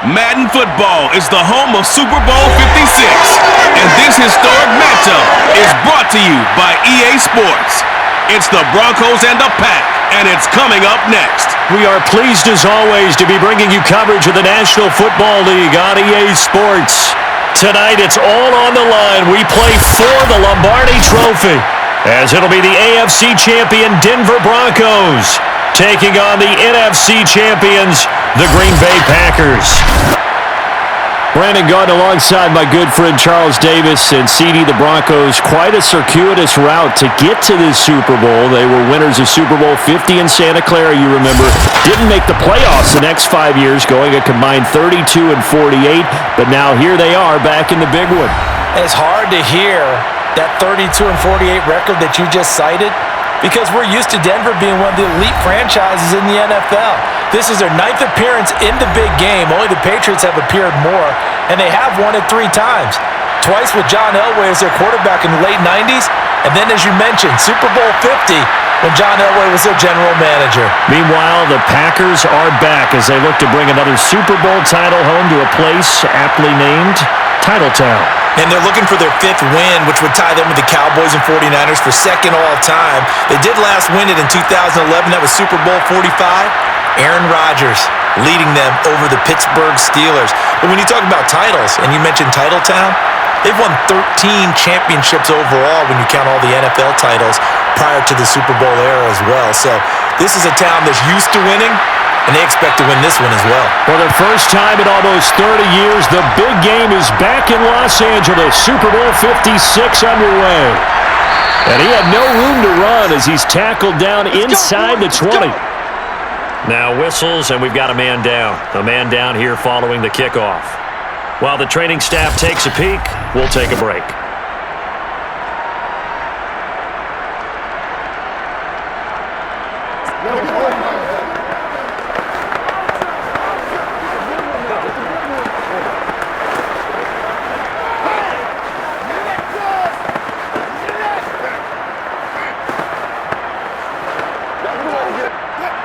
Madden football is the home of Super Bowl 56, and this historic matchup is brought to you by EA Sports. It's the Broncos and the Pack, and it's coming up next. We are pleased as always to be bringing you coverage of the National Football League on EA Sports. Tonight it's all on the line. We play for the Lombardi Trophy, as it'll be the AFC champion Denver Broncos taking on the NFC champions, the Green Bay Packers. Brandon Gaunt alongside my good friend Charles Davis, and CD, the Broncos, quite a circuitous route to get to this Super Bowl. They were winners of Super Bowl 50 in Santa Clara, you remember. Didn't make the playoffs the next 5 years, going a combined 32-48, but now here they are back in the big one. It's hard to hear that 32-48 record that you just cited, because we're used to Denver being one of the elite franchises in the NFL. This is their 9th appearance in the big game. Only the Patriots have appeared more, and they have won it 3 times. Twice with John Elway as their quarterback in the late 90s, and then, as you mentioned, Super Bowl 50 when John Elway was their general manager. Meanwhile, the Packers are back as they look to bring another Super Bowl title home to a place aptly named Titletown. And they're looking for their 5th win, which would tie them with the Cowboys and 49ers for 2nd all-time. They did last win it in 2011. That was Super Bowl 45. Aaron Rodgers leading them over the Pittsburgh Steelers. But when you talk about titles, and you mentioned Titletown, they've won 13 championships overall when you count all the NFL titles prior to the Super Bowl era as well. So this is a town that's used to winning, and they expect to win this one as well. For the first time in almost 30 years, the big game is back in Los Angeles. Super Bowl 56 underway. And he had no room to run as he's tackled down inside the 20. Now whistles, and we've got a man down. A man down here following the kickoff. While the training staff takes a peek, we'll take a break.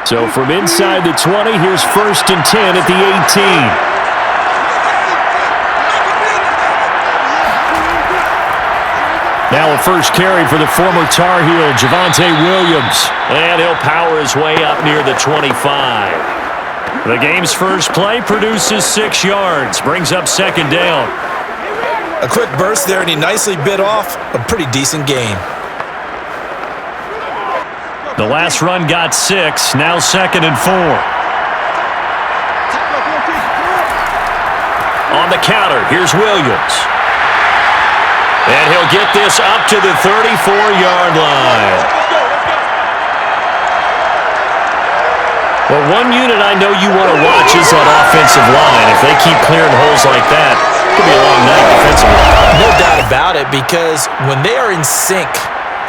So from inside the 20, here's 1st and 10 at the 18. Now a first carry for the former Tar Heel, Javonte Williams. And he'll power his way up near the 25. The game's first play produces 6 yards, brings up 2nd down. A quick burst there, and he nicely bit off a pretty decent gain. The last run got 6, now 2nd and 4. On the counter, here's Williams. And he'll get this up to the 34-yard line. Well, one unit I know you want to watch is that offensive line. If they keep clearing holes like that, it could be a long night defensively. No doubt about it, because when they are in sync,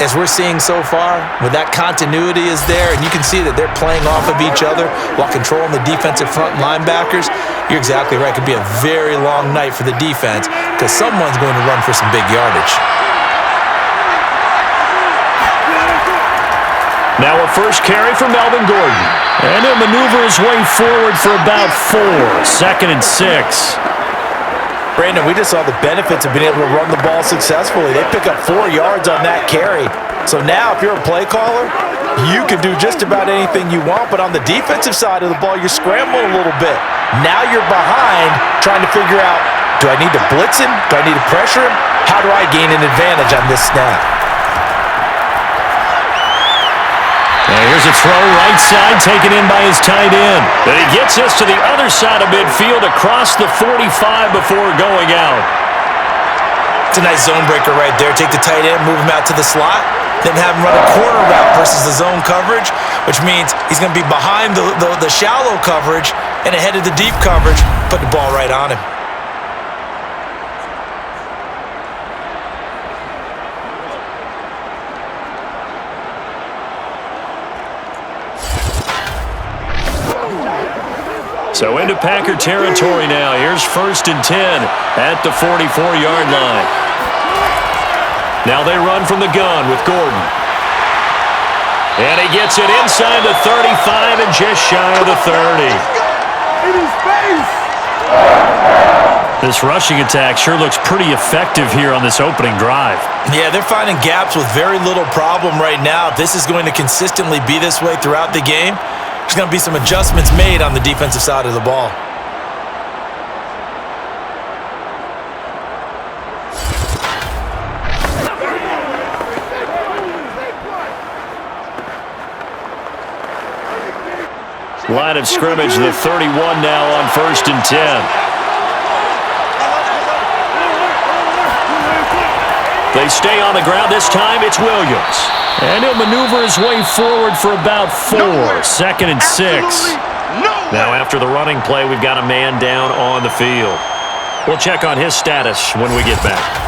as we're seeing so far, when that continuity is there, and you can see that they're playing off of each other while controlling the defensive front linebackers, you're exactly right. It could be a very long night for the defense because someone's going to run for some big yardage. Now a first carry for Melvin Gordon. And he'll maneuver his way forward for about 4. 2nd and 6. Brandon, we just saw the benefits of being able to run the ball successfully. They pick up 4 yards on that carry. So now if you're a play caller, you can do just about anything you want. But on the defensive side of the ball, you're scrambling a little bit. Now you're behind trying to figure out, do I need to blitz him? Do I need to pressure him? How do I gain an advantage on this snap? And here's a throw right side taken in by his tight end. But he gets us to the other side of midfield across the 45 before going out. It's a nice zone breaker right there. Take the tight end, move him out to the slot, then have him run a corner route versus the zone coverage, which means he's going to be behind the shallow coverage and ahead of the deep coverage. Put the ball right on him. So into Packer territory now. Here's 1st and 10 at the 44-yard line. Now they run from the gun with Gordon. And he gets it inside the 35 and just shy of the 30. This rushing attack sure looks pretty effective here on this opening drive. Yeah, they're finding gaps with very little problem right now. If this is going to consistently be this way throughout the game, there's going to be some adjustments made on the defensive side of the ball. Line of scrimmage, the 31 now on 1st and 10. They stay on the ground. This time it's Williams. And he'll maneuver his way forward for about 4. 2nd and 6. Now after the running play, we've got a man down on the field. We'll check on his status when we get back.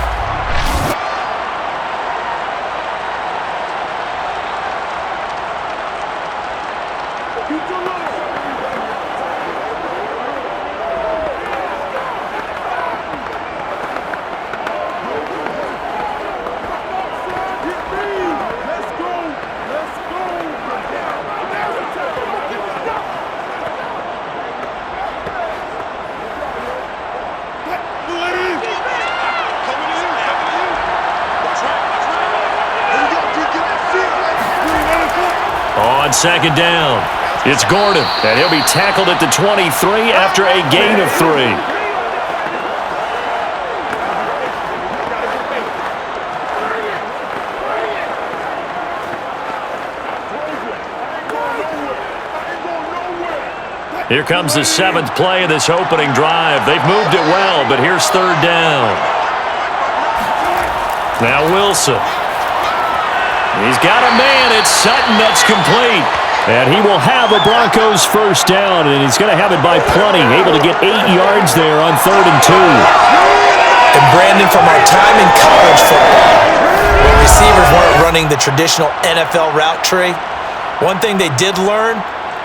On 2nd down, it's Gordon, and he'll be tackled at the 23 after a gain of 3. Here comes the 7th play of this opening drive. They've moved it well, but here's 3rd down. Now Wilson. He's got a man. It's Sutton. That's complete. And he will have a Broncos 1st down, and he's going to have it by plenty. Able to get 8 yards there on 3rd and 2. And Brandon, from our time in college football, when receivers weren't running the traditional NFL route tree, one thing they did learn,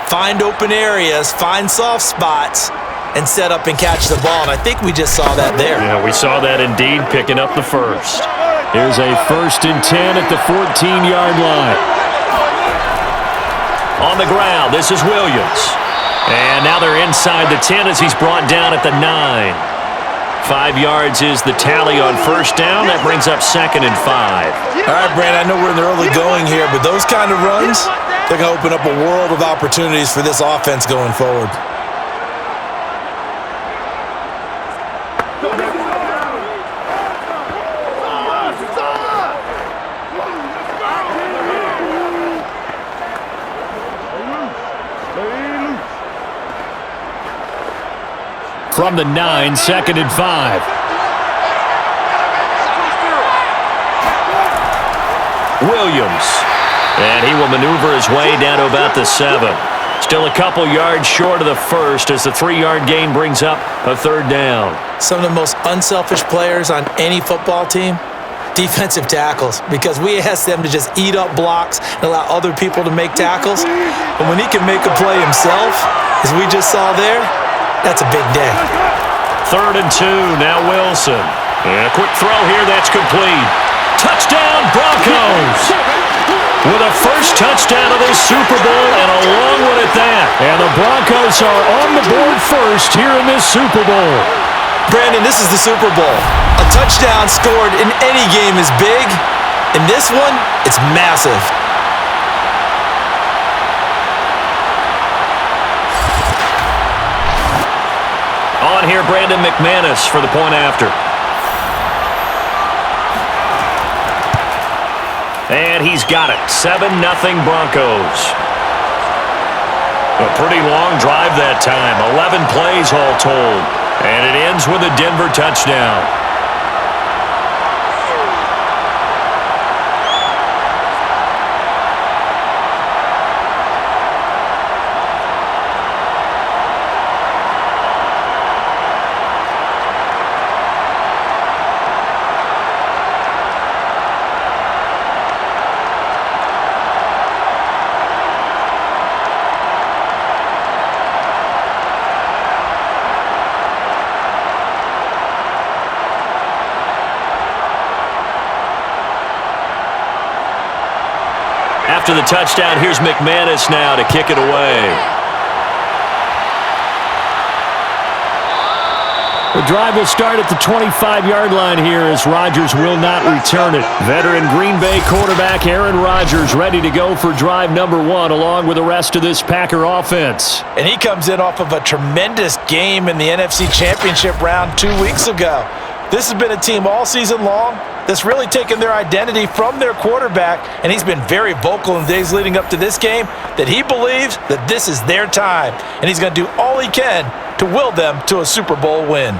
find open areas, find soft spots, and set up and catch the ball. And I think we just saw that there. Yeah, we saw that indeed, picking up the 1st. Here's a 1st and 10 at the 14-yard line. On the ground, this is Williams. And now they're inside the 10 as he's brought down at the 9. 5 yards is the tally on 1st down. That brings up 2nd and 5. All right, Brandon, I know we're in the early going here, but those kind of runs, they're going to open up a world of opportunities for this offense going forward. From the 9, 2nd and 5. Williams. And he will maneuver his way down to about the 7. Still a couple yards short of the 1st as the 3-yard gain brings up a 3rd down. Some of the most unselfish players on any football team, defensive tackles, because we ask them to just eat up blocks and allow other people to make tackles. But when he can make a play himself, as we just saw there, that's a big day. 3rd and 2, now Wilson. And a quick throw here, that's complete. Touchdown, Broncos! With a 1st touchdown of this Super Bowl, and a long one at that. And the Broncos are on the board 1st here in this Super Bowl. Brandon, this is the Super Bowl. A touchdown scored in any game is big. In this one, it's massive. On here, Brandon McManus for the point after. And he's got it. 7-0 Broncos. A pretty long drive that time. 11 plays all told. And it ends with a Denver touchdown. After the touchdown, here's McManus now to kick it away. The drive will start at the 25-yard line here as Rodgers will not return it. Veteran Green Bay quarterback Aaron Rodgers ready to go for drive number 1 along with the rest of this Packer offense. And he comes in off of a tremendous game in the NFC Championship round 2 weeks ago. This has been a team all season long that's really taken their identity from their quarterback, and he's been very vocal in the days leading up to this game that he believes that this is their time, and he's going to do all he can to will them to a Super Bowl win.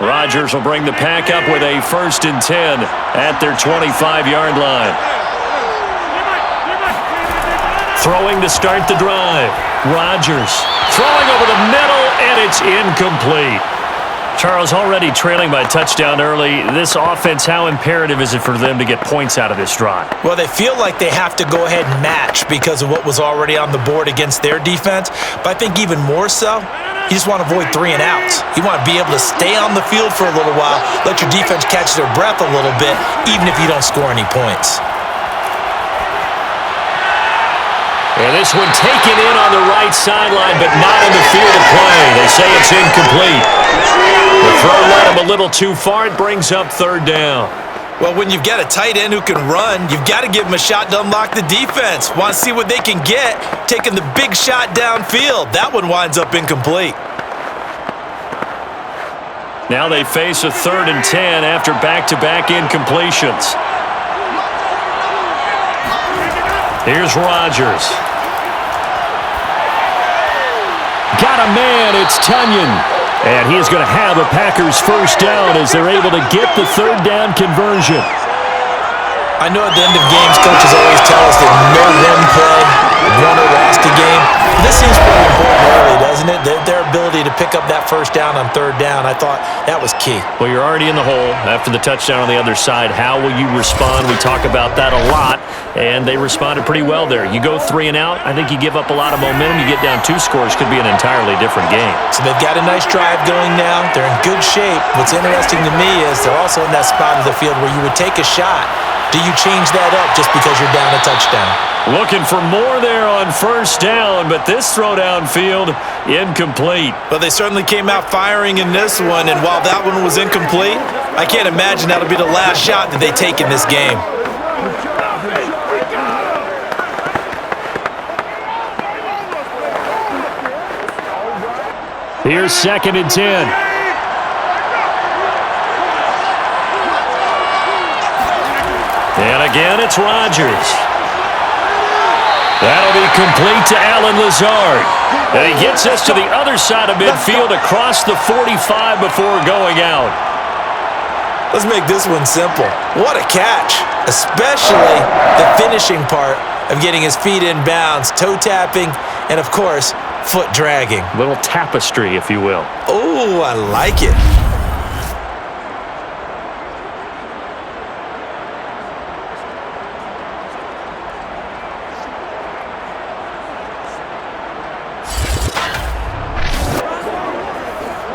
Rodgers will bring the Pack up with a 1st and 10 at their 25-yard line. Throwing to start the drive. Rodgers throwing over the middle, and it's incomplete. Charles, already trailing by a touchdown early. This offense, how imperative is it for them to get points out of this drive? Well, they feel like they have to go ahead and match because of what was already on the board against their defense. But I think even more so, you just want to avoid 3 and outs. You want to be able to stay on the field for a little while, let your defense catch their breath a little bit, even if you don't score any points. And this one taken in on the right sideline, but not in the field of play. They say it's incomplete. The throw led him a little too far. It brings up 3rd down. Well, when you've got a tight end who can run, you've got to give him a shot to unlock the defense. Want to see what they can get, taking the big shot downfield. That one winds up incomplete. Now they face a 3rd and 10 after back-to-back incompletions. Here's Rodgers. Got a man, it's Tunyon. And he is going to have a Packers 1st down as they're able to get the 3rd down conversion. I know at the end of games, coaches always tell us that no one play won or lost a game. This seems pretty important early, doesn't it? Their ability to pick up that 1st down on 3rd down, I thought that was key. Well, you're already in the hole after the touchdown on the other side. How will you respond? We talk about that a lot, and they responded pretty well there. You go 3 and out, I think you give up a lot of momentum. You get down 2 scores, could be an entirely different game. So they've got a nice drive going now. They're in good shape. What's interesting to me is they're also in that spot of the field where you would take a shot. Do you change that up just because you're down a touchdown? Looking for more there on 1st down, but this throw downfield, incomplete. But they certainly came out firing in this one, and while that one was incomplete, I can't imagine that'll be the last shot that they take in this game. Here's 2nd and 10. And again, it's Rodgers. That'll be complete to Allen Lazard. And he gets us to the other side of midfield across the 45 before going out. Let's make this one simple. What a catch, especially the finishing part of getting his feet in bounds, toe tapping, and of course, foot dragging. Little tapestry, if you will. Oh, I like it.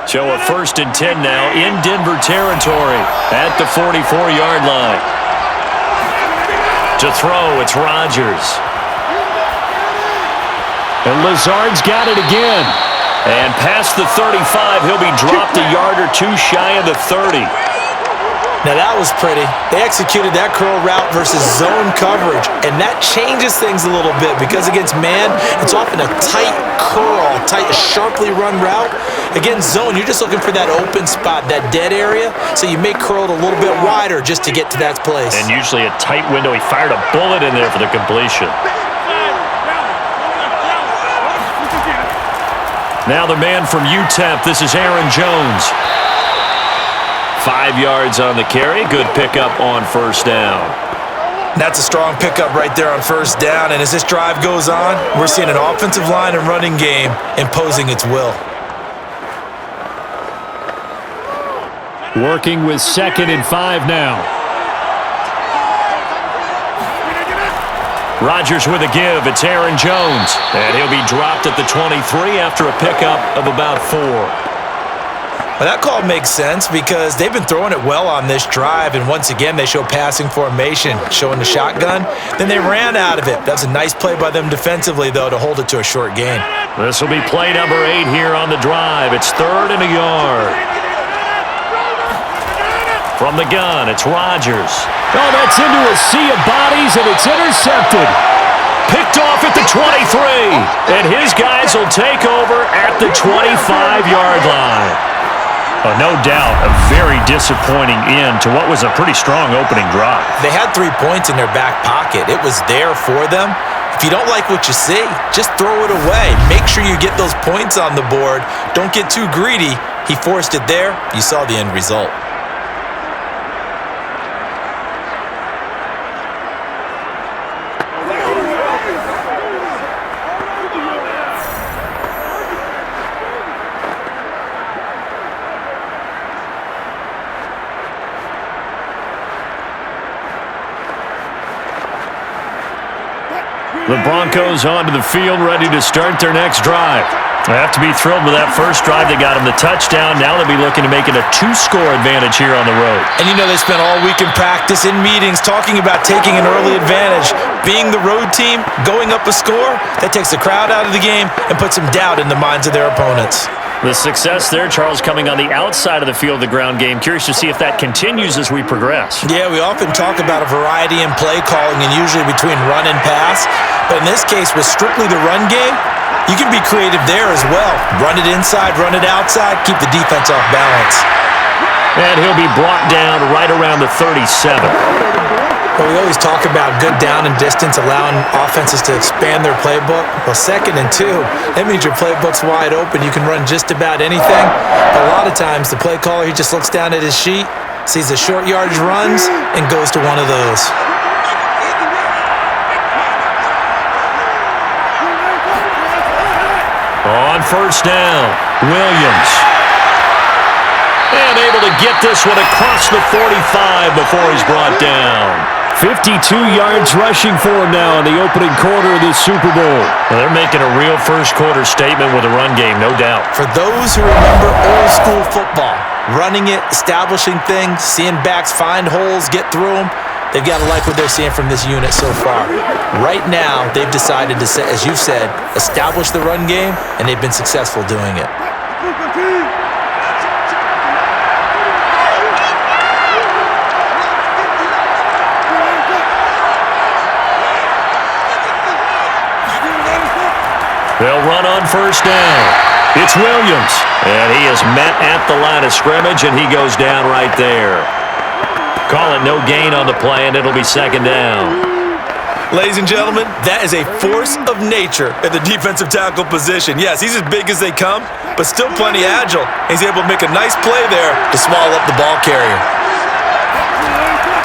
So a 1st and 10 now in Denver territory at the 44-yard line. To throw, it's Rodgers. And Lazard's got it again. And past the 35, he'll be dropped a yard or 2 shy of the 30. Now that was pretty. They executed that curl route versus zone coverage, and that changes things a little bit because against man, it's often a tight curl, sharply run route. Against zone, you're just looking for that open spot, that dead area, so you may curl it a little bit wider just to get to that place. And usually a tight window. He fired a bullet in there for the completion. Now the man from UTEP, this is Aaron Jones. 5 yards on the carry. Good pickup on 1st down. That's a strong pickup right there on 1st down. And as this drive goes on, we're seeing an offensive line and running game imposing its will. Working with 2nd and 5 now. Rodgers with a give. It's Aaron Jones. And he'll be dropped at the 23 after a pickup of about 4. Well, that call makes sense because they've been throwing it well on this drive, and once again, they show passing formation, showing the shotgun. Then they ran out of it. That was a nice play by them defensively, though, to hold it to a short gain. This will be play number 8 here on the drive. It's 3rd and a yard. From the gun, it's Rodgers. Oh, that's into a sea of bodies, and it's intercepted. Picked off at the 23, and his guys will take over at the 25-yard line. No doubt a very disappointing end to what was a pretty strong opening drive. They had 3 points in their back pocket. It was there for them. If you don't like what you see, just throw it away. Make sure you get those points on the board. Don't get too greedy. He forced it there. You saw the end result. The Broncos onto the field, ready to start their next drive. They have to be thrilled with that first drive. They got them the touchdown. Now they'll be looking to make it a 2-score advantage here on the road. And you know they spent all week in practice, in meetings, talking about taking an early advantage. Being the road team, going up a score, that takes the crowd out of the game and puts some doubt in the minds of their opponents. The success there, Charles, coming on the outside of the field, the ground game. Curious to see if that continues as we progress. Yeah, we often talk about a variety in play calling and usually between run and pass. But in this case, with strictly the run game, you can be creative there as well. Run it inside, run it outside, keep the defense off balance. And he'll be brought down right around the 37. Well, we always talk about good down and distance, allowing offenses to expand their playbook. Well, 2nd and 2, that means your playbook's wide open. You can run just about anything. But a lot of times, the play caller, he just looks down at his sheet, sees the short yardage runs, and goes to one of those. On first down, Williams. And able to get this one across the 45 before he's brought down. 52 yards rushing for him now in the opening quarter of this Super Bowl. Well, they're making a real first-quarter statement with a run game, no doubt. For those who remember old-school football, running it, establishing things, seeing backs find holes, get through them, they've got to like what they're seeing from this unit so far. Right now, they've decided to, as you said, establish the run game, and they've been successful doing it. They'll run on first down. It's Williams, and he is met at the line of scrimmage, and he goes down right there. Call it no gain on the play, and it'll be 2nd down. Ladies and gentlemen, that is a force of nature at the defensive tackle position. Yes, he's as big as they come, but still plenty agile. He's able to make a nice play there to swallow up the ball carrier.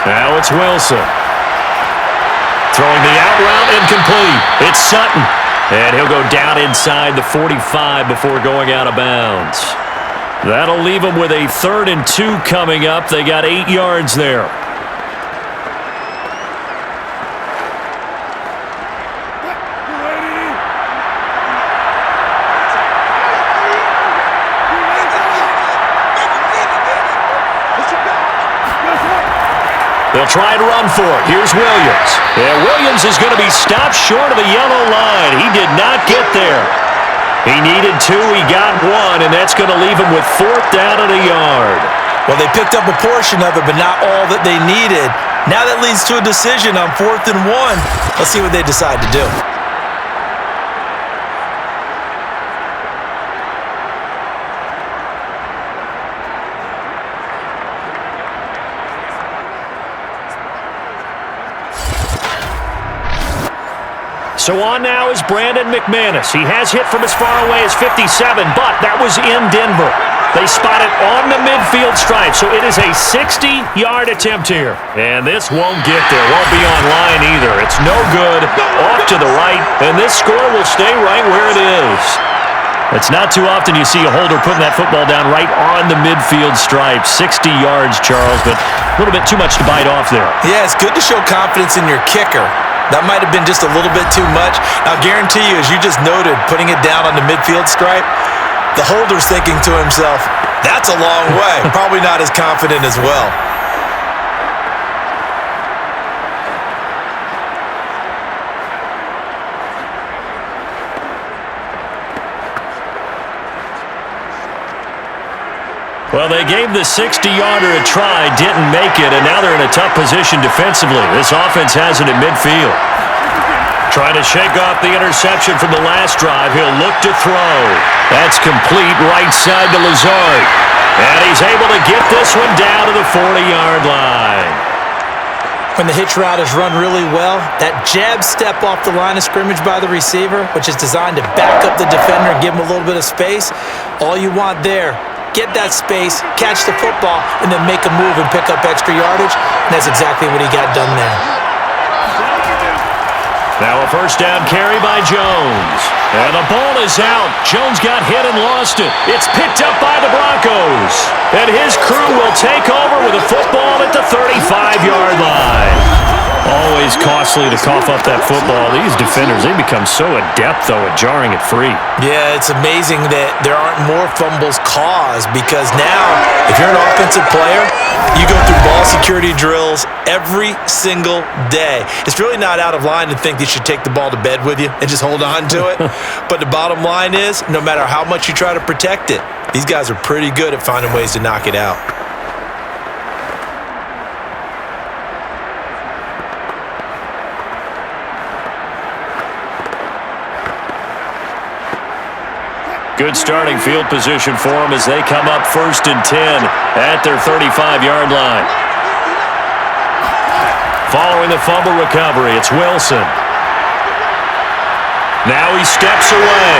Now it's Wilson. Throwing the out route incomplete. It's Sutton. And he'll go down inside the 45 before going out of bounds. That'll leave them with a 3rd and 2 coming up. They got 8 yards there. They'll try and run for it. Here's Williams. And Williams is going to be stopped short of the yellow line. He did not get there. He needed 2. He got 1, and that's going to leave him with 4th down and a yard. Well, they picked up a portion of it, but not all that they needed. Now that leads to a decision on 4th and 1. Let's see what they decide to do. So on now is Brandon McManus. He has hit from as far away as 57, but that was in Denver. They spot it on the midfield stripe, so it is a 60-yard attempt here. And this won't get there. Won't be on line either. It's no good. Off to the right, and this score will stay right where it is. It's not too often you see a holder putting that football down right on the midfield stripe. 60 yards, Charles, but a little bit too much to bite off there. Yeah, it's good to show confidence in your kicker. That might have been just a little bit too much. I'll guarantee you, as you just noted, putting it down on the midfield stripe, the holder's thinking to himself, That's a long way. Probably not as confident as well. Well, they gave the 60-yarder a try, didn't make it, and now they're in a tough position defensively. This offense has it at midfield. Trying to shake off the interception from the last drive. He'll look to throw. That's complete right side to Lazard. And he's able to get this one down to the 40-yard line. When the hitch route is run really well, that jab step off the line of scrimmage by the receiver, which is designed to back up the defender and give him a little bit of space, all you want there, get that space, catch the football, and then make a move and pick up extra yardage, and that's exactly what he got done there. Now a first down carry by Jones. And the ball is out. Jones got hit and lost it. It's picked up by the Broncos. And his crew will take over with a football at the 35-yard line. Always costly to cough up that football. These defenders, they become so adept, though, at jarring it free. Yeah, it's amazing that there aren't more fumbles caused because now, if you're an offensive player, you go through ball security drills every single day. It's really not out of line to think that you should take the ball to bed with you and just hold on to it. But the bottom line is, no matter how much you try to protect it, these guys are pretty good at finding ways to knock it out. Good starting field position for them as they come up 1st and 10 at their 35-yard line. Following the fumble recovery, it's Wilson. Now he steps away.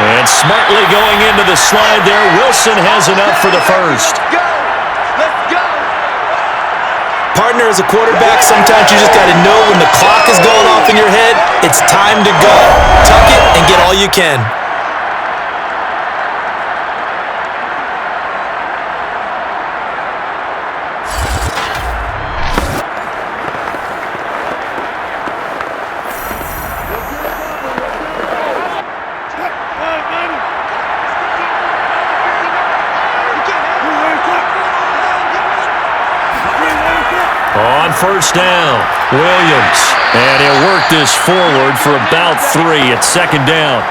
And smartly going into the slide there, Wilson has enough for the first. Let's go! Partner, as a quarterback, sometimes you just got to know when the clock is going off in your head, it's time to go. Tuck it and get all you can. On first down, Williams. And he'll work this forward for about 3 at 2nd down.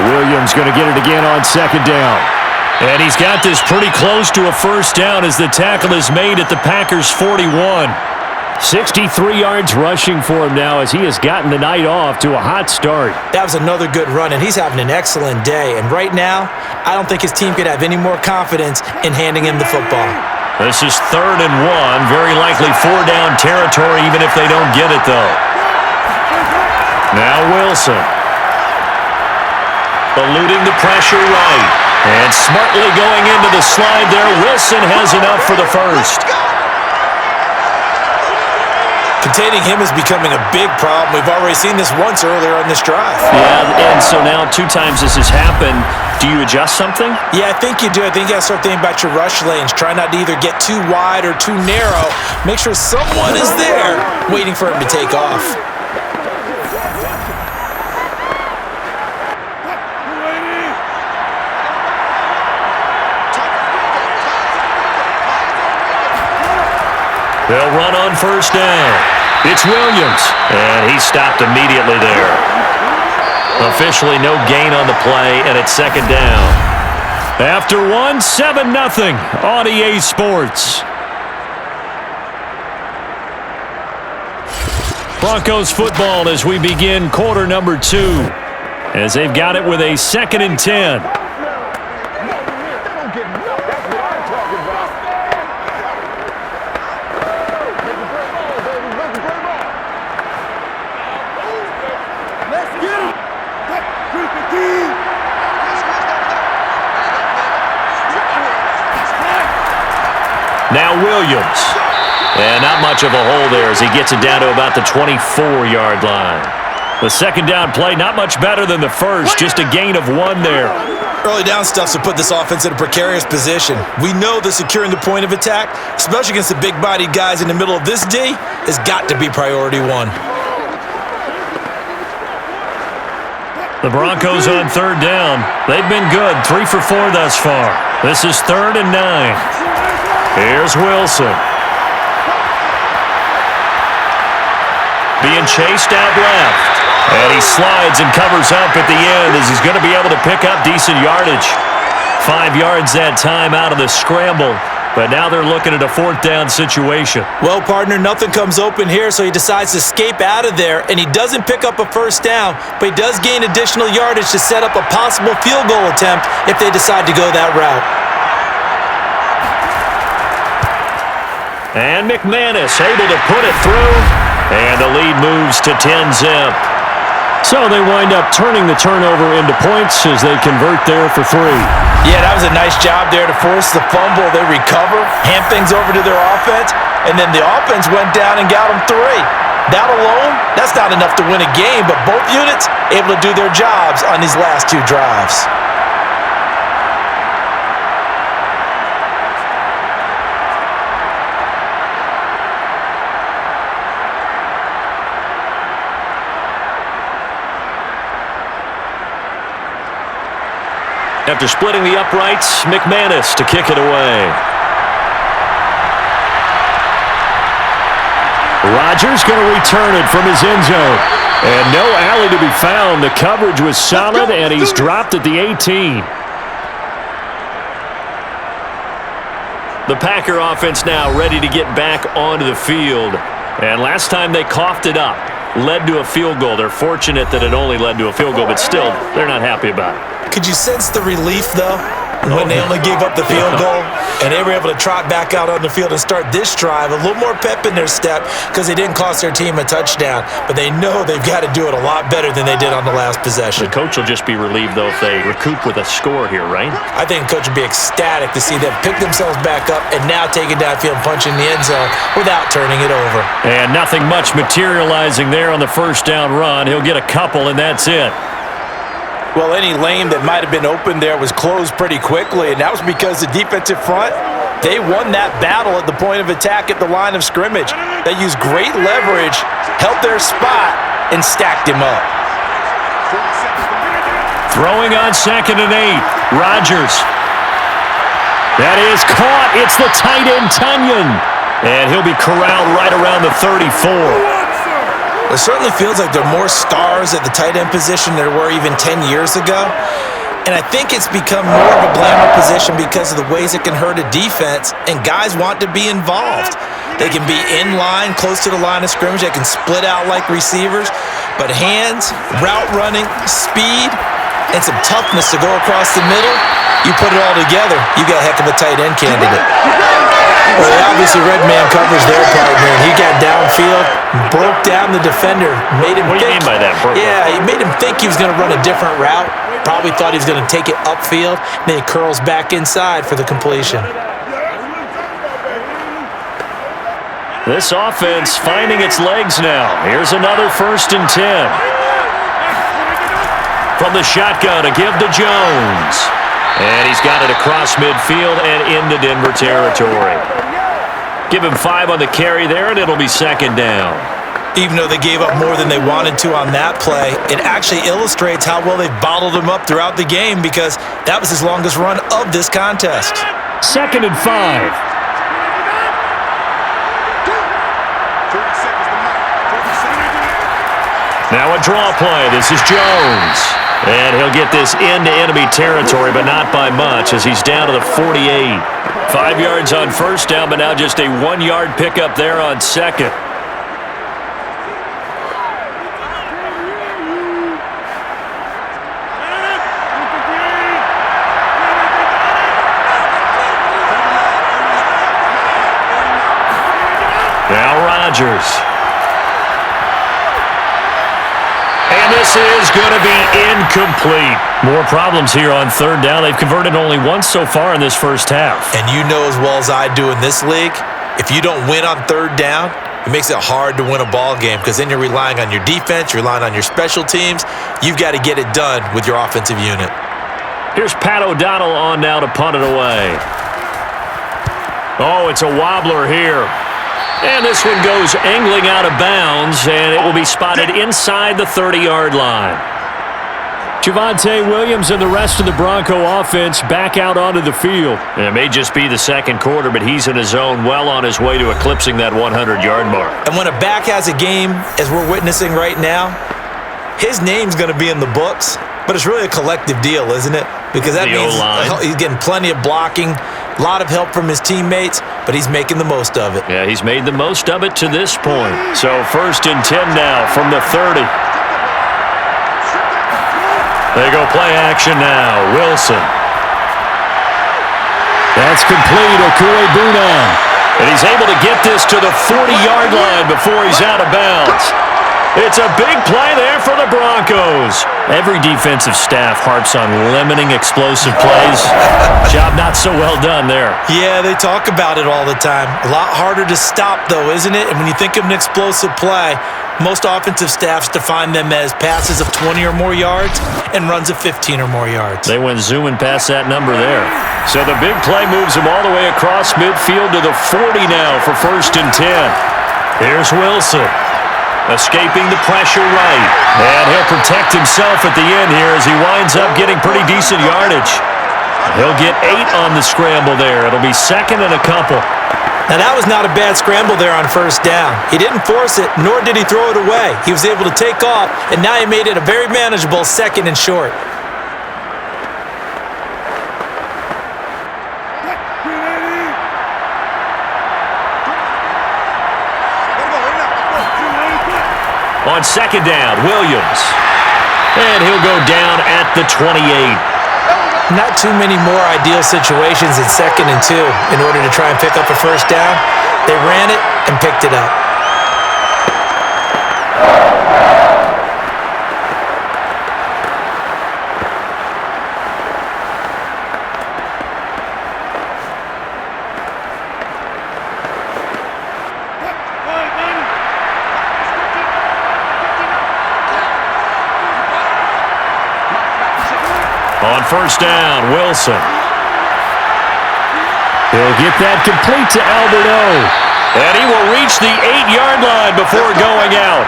Williams going to get it again on 2nd down. And he's got this pretty close to a first down as the tackle is made at the Packers' 41. 63 yards rushing for him now as he has gotten the night off to a hot start. That was another good run, and he's having an excellent day. And right now, I don't think his team could have any more confidence in handing him the football. This is 3rd and 1. Very likely 4-down territory even if they don't get it, though. Now Wilson. Eluding the pressure right. And smartly going into the slide there. Wilson has enough for the first. Containing him is becoming a big problem. We've already seen this once earlier on this drive. Yeah, and so now 2 times this has happened. Do you adjust something? Yeah, I think you do. I think you got to start thinking about your rush lanes. Try not to either get too wide or too narrow. Make sure someone is there waiting for him to take off. They'll run on first down. It's Williams, and he stopped immediately there. Officially no gain on the play, and it's 2nd down. After 1, 7-0 on EA Sports. Broncos football as we begin quarter number 2, as they've got it with a 2nd and 10. Now Williams. And not much of a hole there as he gets it down to about the 24-yard line. The second down play, not much better than the first, just a gain of 1 there. Early down stuff to put this offense in a precarious position. We know that securing the point of attack, especially against the big-bodied guys in the middle of this D, has got to be priority 1. The Broncos on third down. They've been good, 3 for 4 thus far. This is 3rd and 9. Here's Wilson. Being chased out left. And he slides and covers up at the end as he's going to be able to pick up decent yardage. 5 yards that time out of the scramble. But now they're looking at a 4th down situation. Well, partner, nothing comes open here, so he decides to escape out of there, and he doesn't pick up a first down, but he does gain additional yardage to set up a possible field goal attempt if they decide to go that route. And McManus able to put it through, and the lead moves to 10-zip. So they wind up turning the turnover into points as they convert there for 3. Yeah, that was a nice job there to force the fumble. They recover, hand things over to their offense, and then the offense went down and got them 3. That alone, that's not enough to win a game, but both units able to do their jobs on these last 2 drives. After splitting the uprights, McManus to kick it away. Rodgers going to return it from his end zone. And no alley to be found. The coverage was solid, and he's dropped at the 18. The Packer offense now ready to get back onto the field. And last time they coughed it up, led to a field goal. They're fortunate that it only led to a field goal, but still, they're not happy about it. Could you sense the relief, though, when they only gave up the field goal and they were able to trot back out on the field and start this drive? A little more pep in their step because they didn't cost their team a touchdown, but they know they've got to do it a lot better than they did on the last possession. The coach will just be relieved, though, if they recoup with a score here, right? I think the coach would be ecstatic to see them pick themselves back up and now take it downfield, punching the end zone without turning it over. And nothing much materializing there on the first down run. He'll get a couple, and that's it. Well, any lane that might have been open there was closed pretty quickly, and that was because the defensive front, they won that battle at the point of attack at the line of scrimmage. They used great leverage, held their spot, and stacked him up. Throwing on 2nd and 8. Rodgers. That is caught. It's the tight end, Tunyon. And he'll be corralled right around the 34. It certainly feels like there are more stars at the tight end position than there were even 10 years ago. And I think it's become more of a glamour position because of the ways it can hurt a defense, and guys want to be involved. They can be in line, close to the line of scrimmage. They can split out like receivers. But hands, route running, speed, and some toughness to go across the middle, you put it all together, you got a heck of a tight end candidate. Well, obviously red man covers their partner, and he got downfield, broke down the defender, made him What do you mean by that? Yeah, he made him think he was going to run a different route. Probably thought he was going to take it upfield, then he curls back inside for the completion. This offense finding its legs now. Here's another 1st and 10. From the shotgun, a give to Jones. And he's got it across midfield and into Denver territory. Give him 5 on the carry there, and it'll be 2nd down. Even though they gave up more than they wanted to on that play, it actually illustrates how well they've bottled him up throughout the game because that was his longest run of this contest. 2nd and 5. Now a draw play. This is Jones. And he'll get this into enemy territory, but not by much as he's down to the 48. 5 yards on first down, but now just a 1-yard pickup there on 2nd. Now Rodgers. And this is going to be incomplete. More problems here on 3rd down. They've converted only once so far in this first half. And you know as well as I do in this league, if you don't win on 3rd down, It makes it hard to win a ball game because then you're relying on your defense, you're relying on your special teams. You've got to get it done with your offensive unit. Here's Pat O'Donnell on now to punt it away. Oh, it's a wobbler here. And this one goes angling out of bounds, and it will be spotted inside the 30-yard line. Javonte Williams and the rest of the Bronco offense back out onto the field. And it may just be the second quarter, but he's in his zone well on his way to eclipsing that 100-yard mark. And when a back has a game, as we're witnessing right now, his name's going to be in the books, but it's really a collective deal, isn't it? Because that means he's getting plenty of blocking, a lot of help from his teammates, but he's making the most of it. Yeah, he's made the most of it to this point. So 1st and 10 now from the 30. They go play action now. Wilson. That's complete. Okuegbunam. And he's able to get this to the 40-yard line before he's out of bounds. It's a big play there for the Broncos. Every defensive staff harps on limiting explosive plays. Job not so well done there. Yeah, they talk about it all the time. A lot harder to stop, though, isn't it? And when you think of an explosive play, most offensive staffs define them as passes of 20 or more yards and runs of 15 or more yards. They went zooming past that number there. So the big play moves him all the way across midfield to the 40 now for 1st and 10. Here's Wilson. Escaping the pressure right. And he'll protect himself at the end here as he winds up getting pretty decent yardage. He'll get 8 on the scramble there. It'll be 2nd and a couple. Now, that was not a bad scramble there on 1st down. He didn't force it, nor did he throw it away. He was able to take off, and now he made it a very manageable 2nd and short. On 2nd down, Williams. And he'll go down at the 28. Not too many more ideal situations in 2nd and 2 in order to try and pick up a 1st down. They ran it and picked it up. On 1st down, Wilson. He'll get that complete to Alberto. And he will reach the 8-yard line before going out.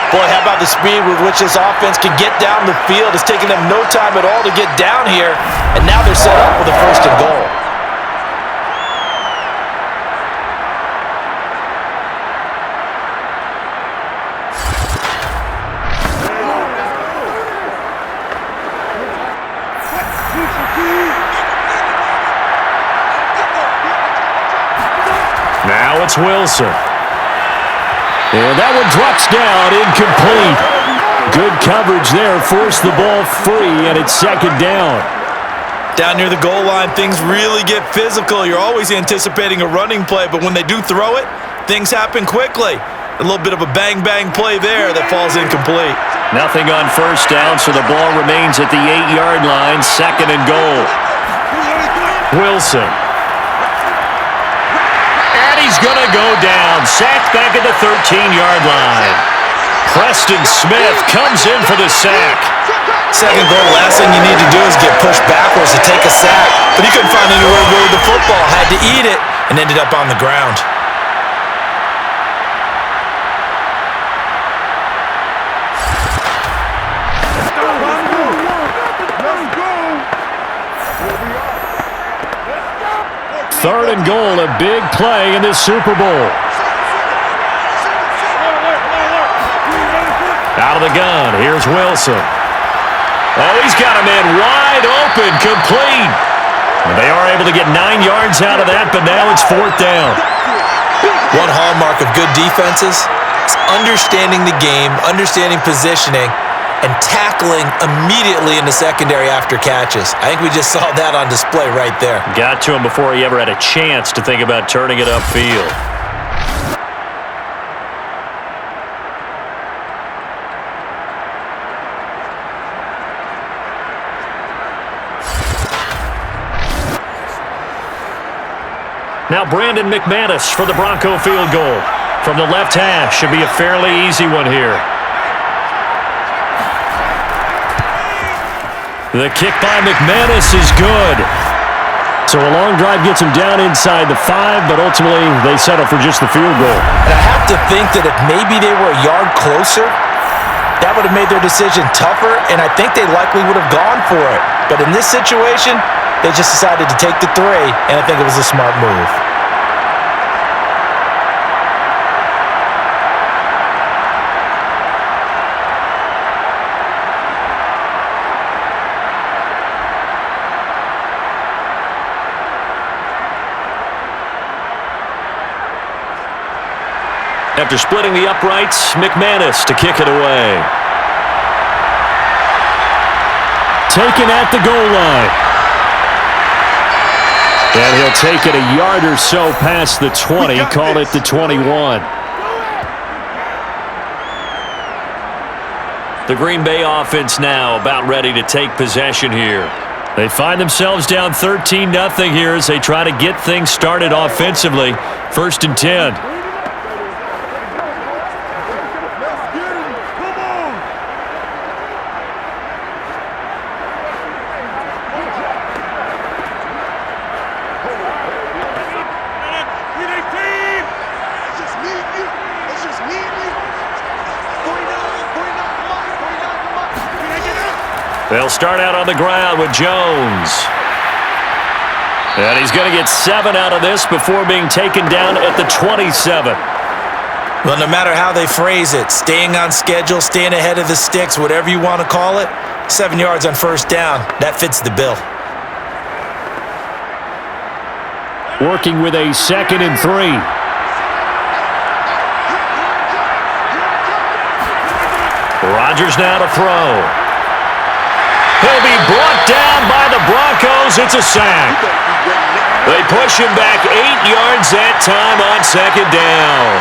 Boy, how about the speed with which this offense can get down the field? It's taking them no time at all to get down here. And now they're set up with a 1st and goal. Now it's Wilson. And that one drops down, incomplete. Good coverage there, forced the ball free, and it's 2nd down. Down near the goal line, things really get physical. You're always anticipating a running play, but when they do throw it, things happen quickly. A little bit of a bang-bang play there that falls incomplete. Nothing on 1st down, so the ball remains at the 8-yard line, 2nd and goal. Wilson. He's going to go down. Sacked back at the 13-yard line. Preston Smith comes in for the sack. 2nd goal, last thing you need to do is get pushed backwards to take a sack. But he couldn't find anywhere to go with the football. Had to eat it and ended up on the ground. Third and goal, a big play in this Super Bowl. Out of the gun, here's Wilson. Oh, he's got a man wide open, complete. They are able to get 9 yards out of that, but now it's 4th down. One hallmark of good defenses is understanding the game, understanding positioning, and tackling immediately in the secondary after catches. I think we just saw that on display right there. Got to him before he ever had a chance to think about turning it upfield. Now Brandon McManus for the Bronco field goal. From the left hash, should be a fairly easy one here. The kick by McManus is good. So a long drive gets him down inside the 5, but ultimately they settle for just the field goal. And I have to think that if maybe they were a yard closer, that would have made their decision tougher, and I think they likely would have gone for it. But in this situation, they just decided to take the 3, and I think it was a smart move. After splitting the uprights, McManus to kick it away. Taken at the goal line. And he'll take it a yard or so past the 20, call it the 21. The Green Bay offense now about ready to take possession here. They find themselves down 13-0 here as they try to get things started offensively. 1st and 10. They'll start out on the ground with Jones. And he's going to get 7 out of this before being taken down at the 27. Well, no matter how they phrase it, staying on schedule, staying ahead of the sticks, whatever you want to call it, 7 yards on 1st down, that fits the bill. Working with a 2nd and 3. Rodgers now to throw. He'll be brought down by the Broncos. It's a sack. They push him back 8 yards that time on 2nd down.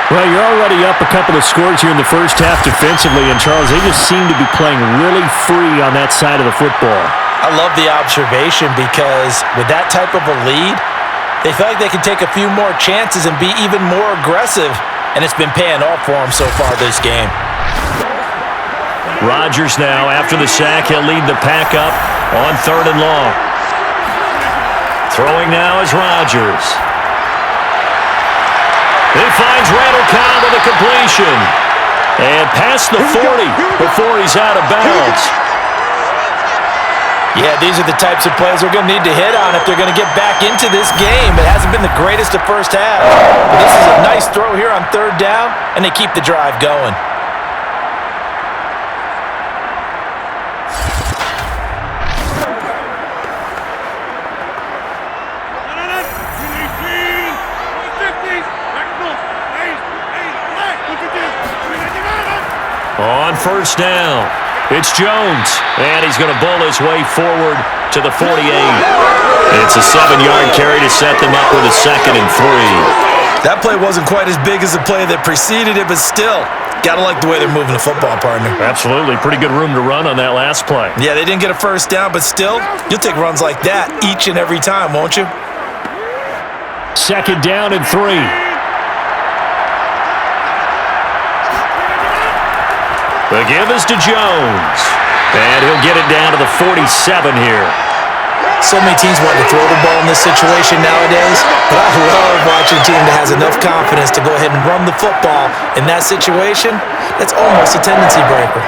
Well, you're already up a couple of scores here in the first half defensively, and Charles, they just seem to be playing really free on that side of the football. I love the observation because with that type of a lead, they feel like they can take a few more chances and be even more aggressive, and it's been paying off for them so far this game. Rodgers now, after the sack, he'll lead the pack up on 3rd and long. Throwing now is Rodgers. He finds Randall Cobb with a completion. And past the 40 before he's out of bounds. Yeah, these are the types of plays they're going to need to hit on if they're going to get back into this game. It hasn't been the greatest of first half. But this is a nice throw here on 3rd down, and they keep the drive going. On 1st down, it's Jones, and he's going to bull his way forward to the 48. It's a 7-yard carry to set them up with a 2nd and 3. That play wasn't quite as big as the play that preceded it, but still, got to like the way they're moving the football, partner. Absolutely. Pretty good room to run on that last play. Yeah, they didn't get a 1st down, but still, you'll take runs like that each and every time, won't you? 2nd down and 3. The give is to Jones. And he'll get it down to the 47 here. So many teams want to throw the ball in this situation nowadays, but I love watching a team that has enough confidence to go ahead and run the football. In that situation, that's almost a tendency breaker.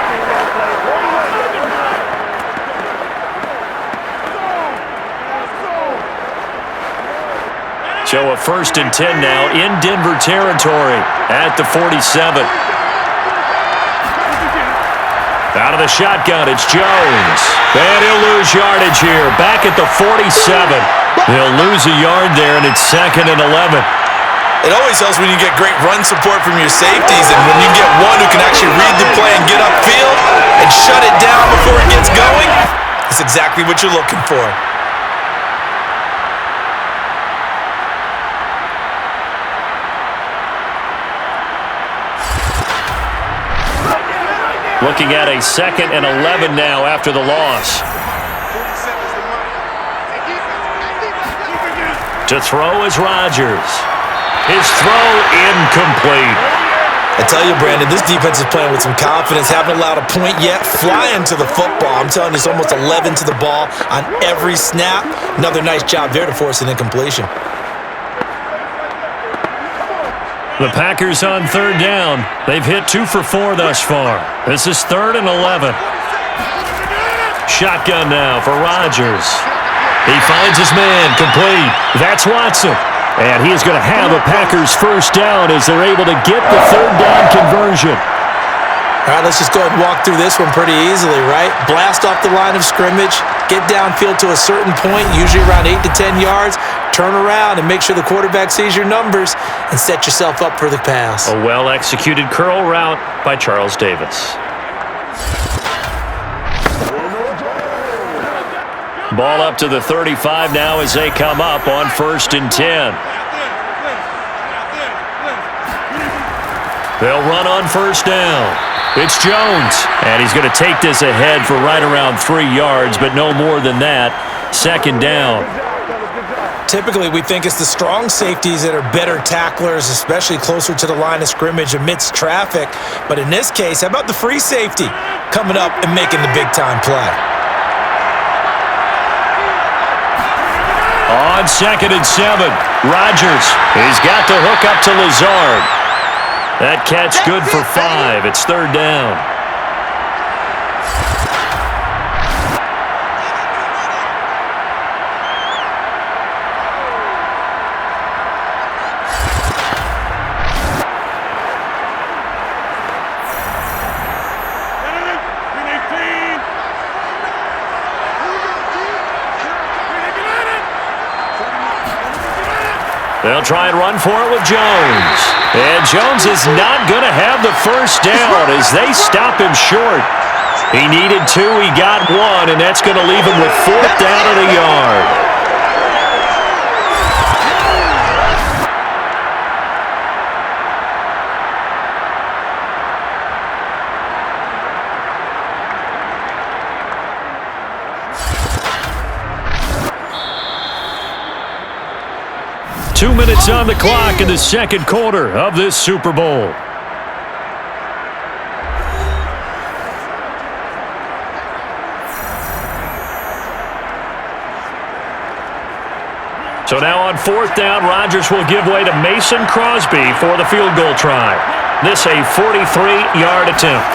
So a 1st and 10 now in Denver territory at the 47. Out of the shotgun, it's Jones. And he'll lose yardage here. Back at the 47. He'll lose a yard there, and it's 2nd and 11. It always helps when you get great run support from your safeties, and when you get one who can actually read the play and get upfield and shut it down before it gets going, that's exactly what you're looking for. Looking at a 2nd and 11 now after the loss. To throw is Rodgers. His throw incomplete. I tell you, Brandon, this defense is playing with some confidence. Haven't allowed a point yet. Flying to the football. I'm telling you, it's almost 11 to the ball on every snap. Another nice job there to force an incompletion. The Packers on third down. They've hit 2 for 4 thus far. This is 3rd and 11. Shotgun now for Rodgers. He finds his man, complete. That's Watson. And he is going to have a Packers first down as they're able to get the third down conversion. All right, let's just go ahead and walk through this one pretty easily, right? Blast off the line of scrimmage, get downfield to a certain point, usually around 8 to 10 yards, turn around and make sure the quarterback sees your numbers and set yourself up for the pass. A well-executed curl route by Charles Davis. Ball up to the 35 now as they come up on 1st and 10. They'll run on 1st down. It's Jones, and he's going to take this ahead for right around 3 yards, but no more than that. 2nd down. Typically, we think it's the strong safeties that are better tacklers, especially closer to the line of scrimmage amidst traffic. But in this case, how about the free safety coming up and making the big-time play? On 2nd and 7, Rodgers. He's got the hook up to Lazard. That catch good for 5. It's 3rd down. They'll try and run for it with Jones. And Jones is not going to have the first down as they stop him short. He needed 2, he got 1, and that's going to leave him with 4th down and a yard. Two minutes on the clock in the second quarter of this Super Bowl. So now on 4th down, Rodgers will give way to Mason Crosby for the field goal try. This a 43-yard attempt.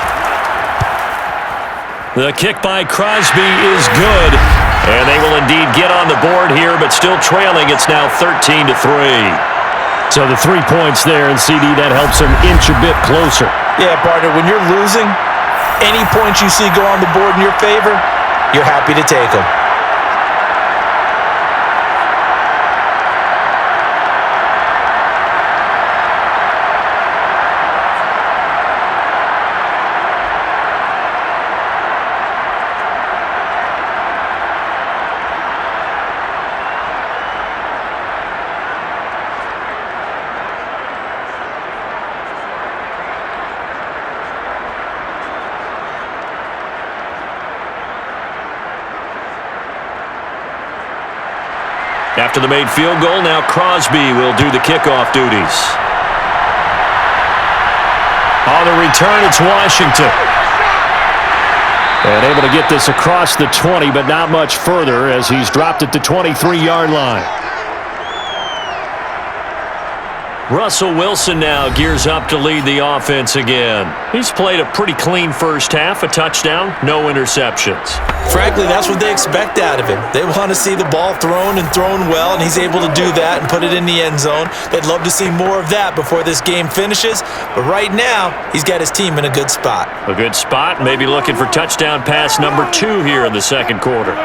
The kick by Crosby is good. And they will indeed get on the board here, but still trailing. It's now 13-3. So the 3 points there, and CD, that helps them inch a bit closer. Yeah, partner, when you're losing, any points you see go on the board in your favor, you're happy to take them. After the made field goal, now Crosby will do the kickoff duties. On the return, it's Washington. And able to get this across the 20, but not much further as he's dropped at the 23-yard line. Russell Wilson now gears up to lead the offense again. He's played a pretty clean first half, a touchdown, no interceptions. Frankly, that's what they expect out of him. They want to see the ball thrown and thrown well, and he's able to do that and put it in the end zone. They'd love to see more of that before this game finishes, but right now, he's got his team in a good spot. A good spot, maybe looking for touchdown pass number 2 here in the second quarter.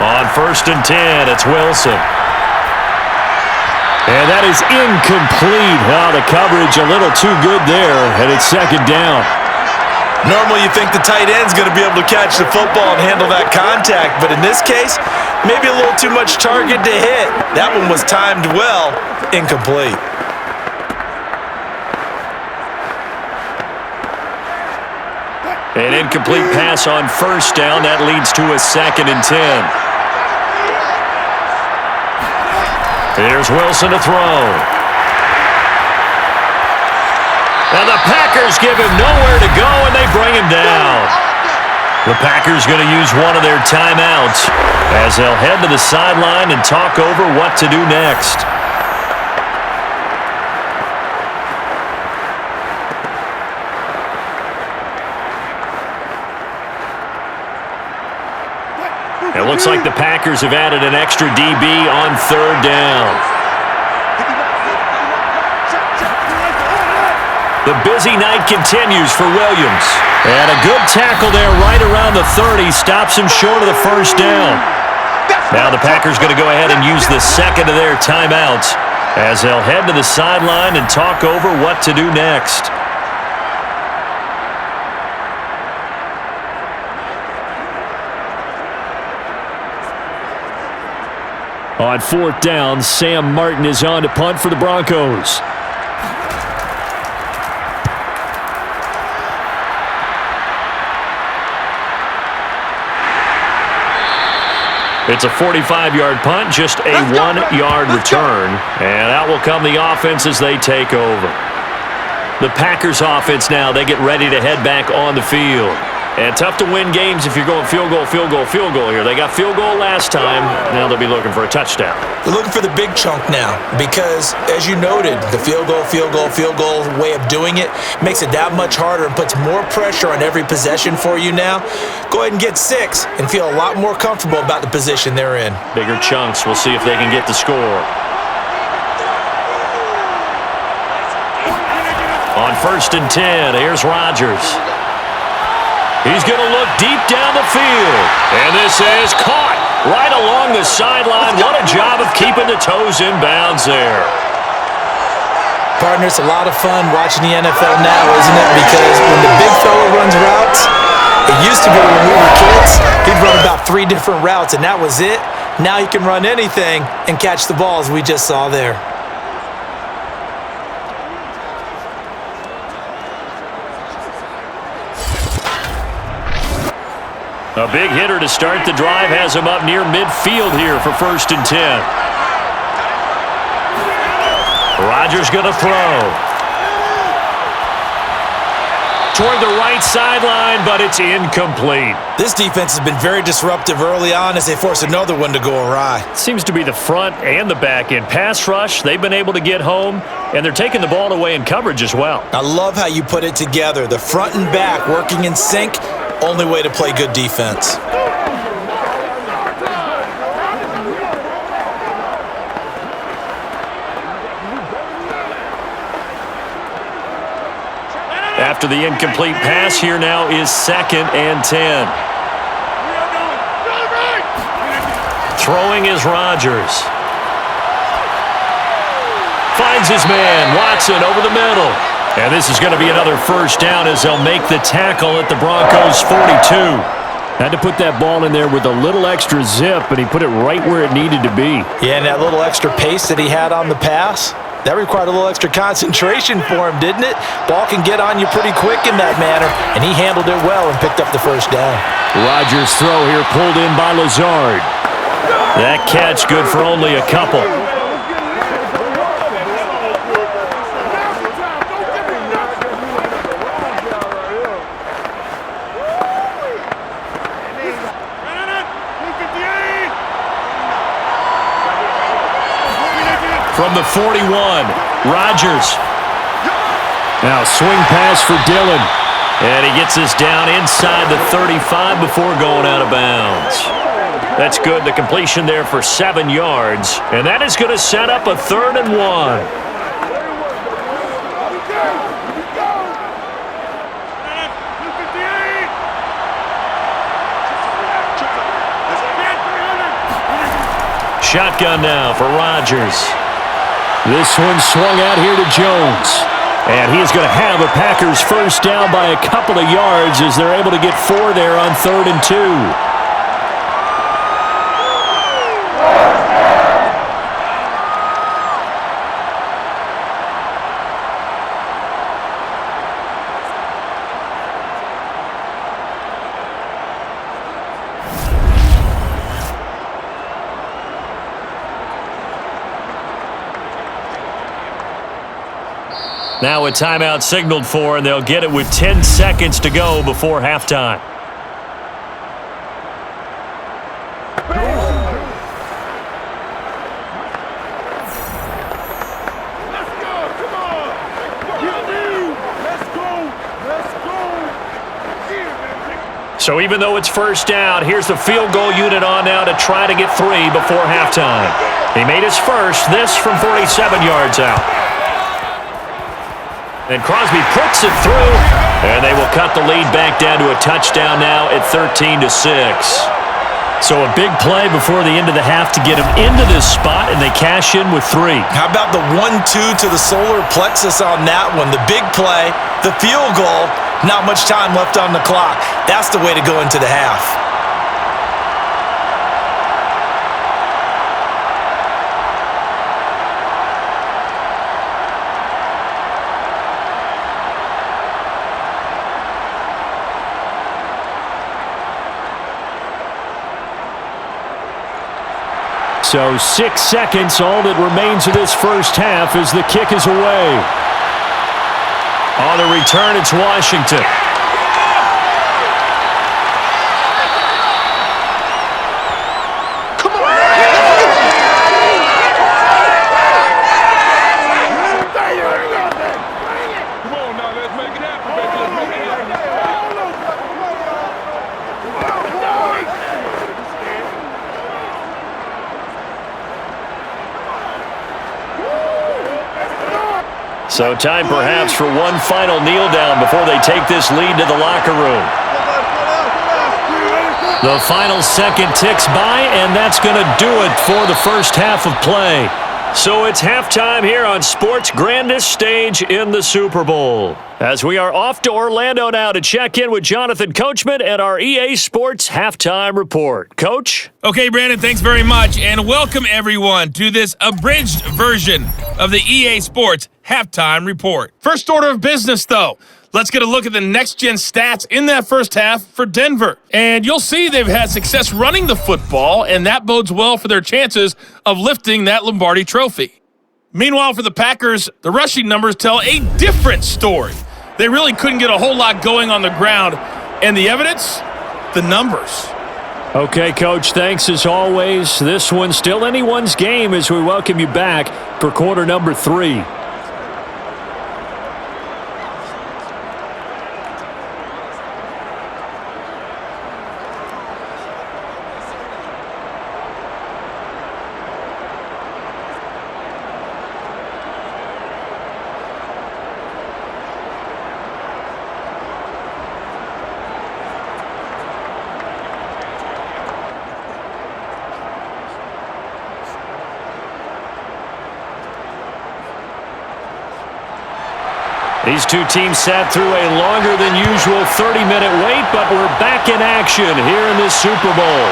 On 1st and 10, it's Wilson. And that is incomplete. Oh, the coverage a little too good there, and it's 2nd down. Normally, you think the tight end's going to be able to catch the football and handle that contact, but in this case, maybe a little too much target to hit. That one was timed well, incomplete. An incomplete pass on first down. That leads to a 2nd and 10. Here's Wilson to throw. And the Packers give him nowhere to go, and they bring him down. The Packers going to use one of their timeouts as they'll head to the sideline and talk over what to do next. It looks like the Packers have added an extra DB on 3rd down. The busy night continues for Williams. And a good tackle there right around the 30 stops him short of the 1st down. Now the Packers going to go ahead and use the 2nd of their timeouts as they'll head to the sideline and talk over what to do next. On 4th down, Sam Martin is on to punt for the Broncos. It's a 45-yard punt, just a 1-yard return. And out will come the offense as they take over. The Packers offense now, they get ready to head back on the field. And tough to win games if you're going field goal, field goal, field goal here. They got field goal last time. Now they'll be looking for a touchdown. They're looking for the big chunk now because, as you noted, the field goal, field goal, field goal way of doing it makes it that much harder and puts more pressure on every possession for you now. Go ahead and get 6 and feel a lot more comfortable about the position they're in. Bigger chunks. We'll see if they can get the score. On 1st and 10, here's Rodgers. He's going to look deep down the field. And this is caught right along the sideline. What a job of keeping the toes in bounds there. Partner, it's a lot of fun watching the NFL now, isn't it? Because when the big fella runs routes, it used to be when we were kids, he'd run about 3 different routes, and that was it. Now he can run anything and catch the balls we just saw there. A big hitter to start the drive has him up near midfield here for 1st and 10. Rodgers going to throw. Toward the right sideline, but it's incomplete. This defense has been very disruptive early on as they force another one to go awry. Seems to be the front and the back end. Pass rush, they've been able to get home, and they're taking the ball away in coverage as well. I love how you put it together. The front and back working in sync. Only way to play good defense. After the incomplete pass, here now is 2nd and 10. Throwing is Rodgers. Finds his man, Watson, over the middle. And this is going to be another 1st down as they'll make the tackle at the Broncos' 42. Had to put that ball in there with a little extra zip, and he put it right where it needed to be. Yeah, and that little extra pace that he had on the pass, that required a little extra concentration for him, didn't it? Ball can get on you pretty quick in that manner, and he handled it well and picked up the 1st down. Rodgers' throw here pulled in by Lazard. That catch good for only a couple. From the 41, Rodgers. Now swing pass for Dillon. And he gets this down inside the 35 before going out of bounds. That's good. The completion there for 7 yards. And that is going to set up a 3rd and 1. Shotgun now for Rodgers. This one swung out here to Jones. And he is going to have a Packers 1st down by a couple of yards as they're able to get 4 there on 3rd and 2. Now a timeout signaled for, and they'll get it with 10 seconds to go before halftime. So even though it's first down, here's the field goal unit on now to try to get 3 before halftime. He made his first, this from 47 yards out. And Crosby puts it through, and they will cut the lead back down to a touchdown now at 13-6. So a big play before the end of the half to get him into this spot, and they cash in with 3. How about the 1-2 to the solar plexus on that one? The big play, the field goal, not much time left on the clock. That's the way to go into the half. So 6 seconds, all that remains of this first half as the kick is away. On the return, it's Washington. Come on! Come on now, let's make it happen, baby. Let's make it happen. So time perhaps for one final kneel down before they take this lead to the locker room. The final second ticks by, and that's going to do it for the first half of play. So it's halftime here on sports' grandest stage in the Super Bowl. As we are off to Orlando now to check in with Jonathan Coachman and our EA Sports Halftime Report. Coach? Okay, Brandon, thanks very much, and welcome everyone to this abridged version of the EA Sports Halftime Report. First order of business, though. Let's get a look at the next-gen stats in that first half for Denver. And you'll see they've had success running the football, and that bodes well for their chances of lifting that Lombardi trophy. Meanwhile, for the Packers, the rushing numbers tell a different story. They really couldn't get a whole lot going on the ground. And the evidence? The numbers. Okay, Coach, thanks as always. This one's still anyone's game as we welcome you back for quarter number 3. These two teams sat through a longer than usual 30-minute wait, but we're back in action here in this Super Bowl.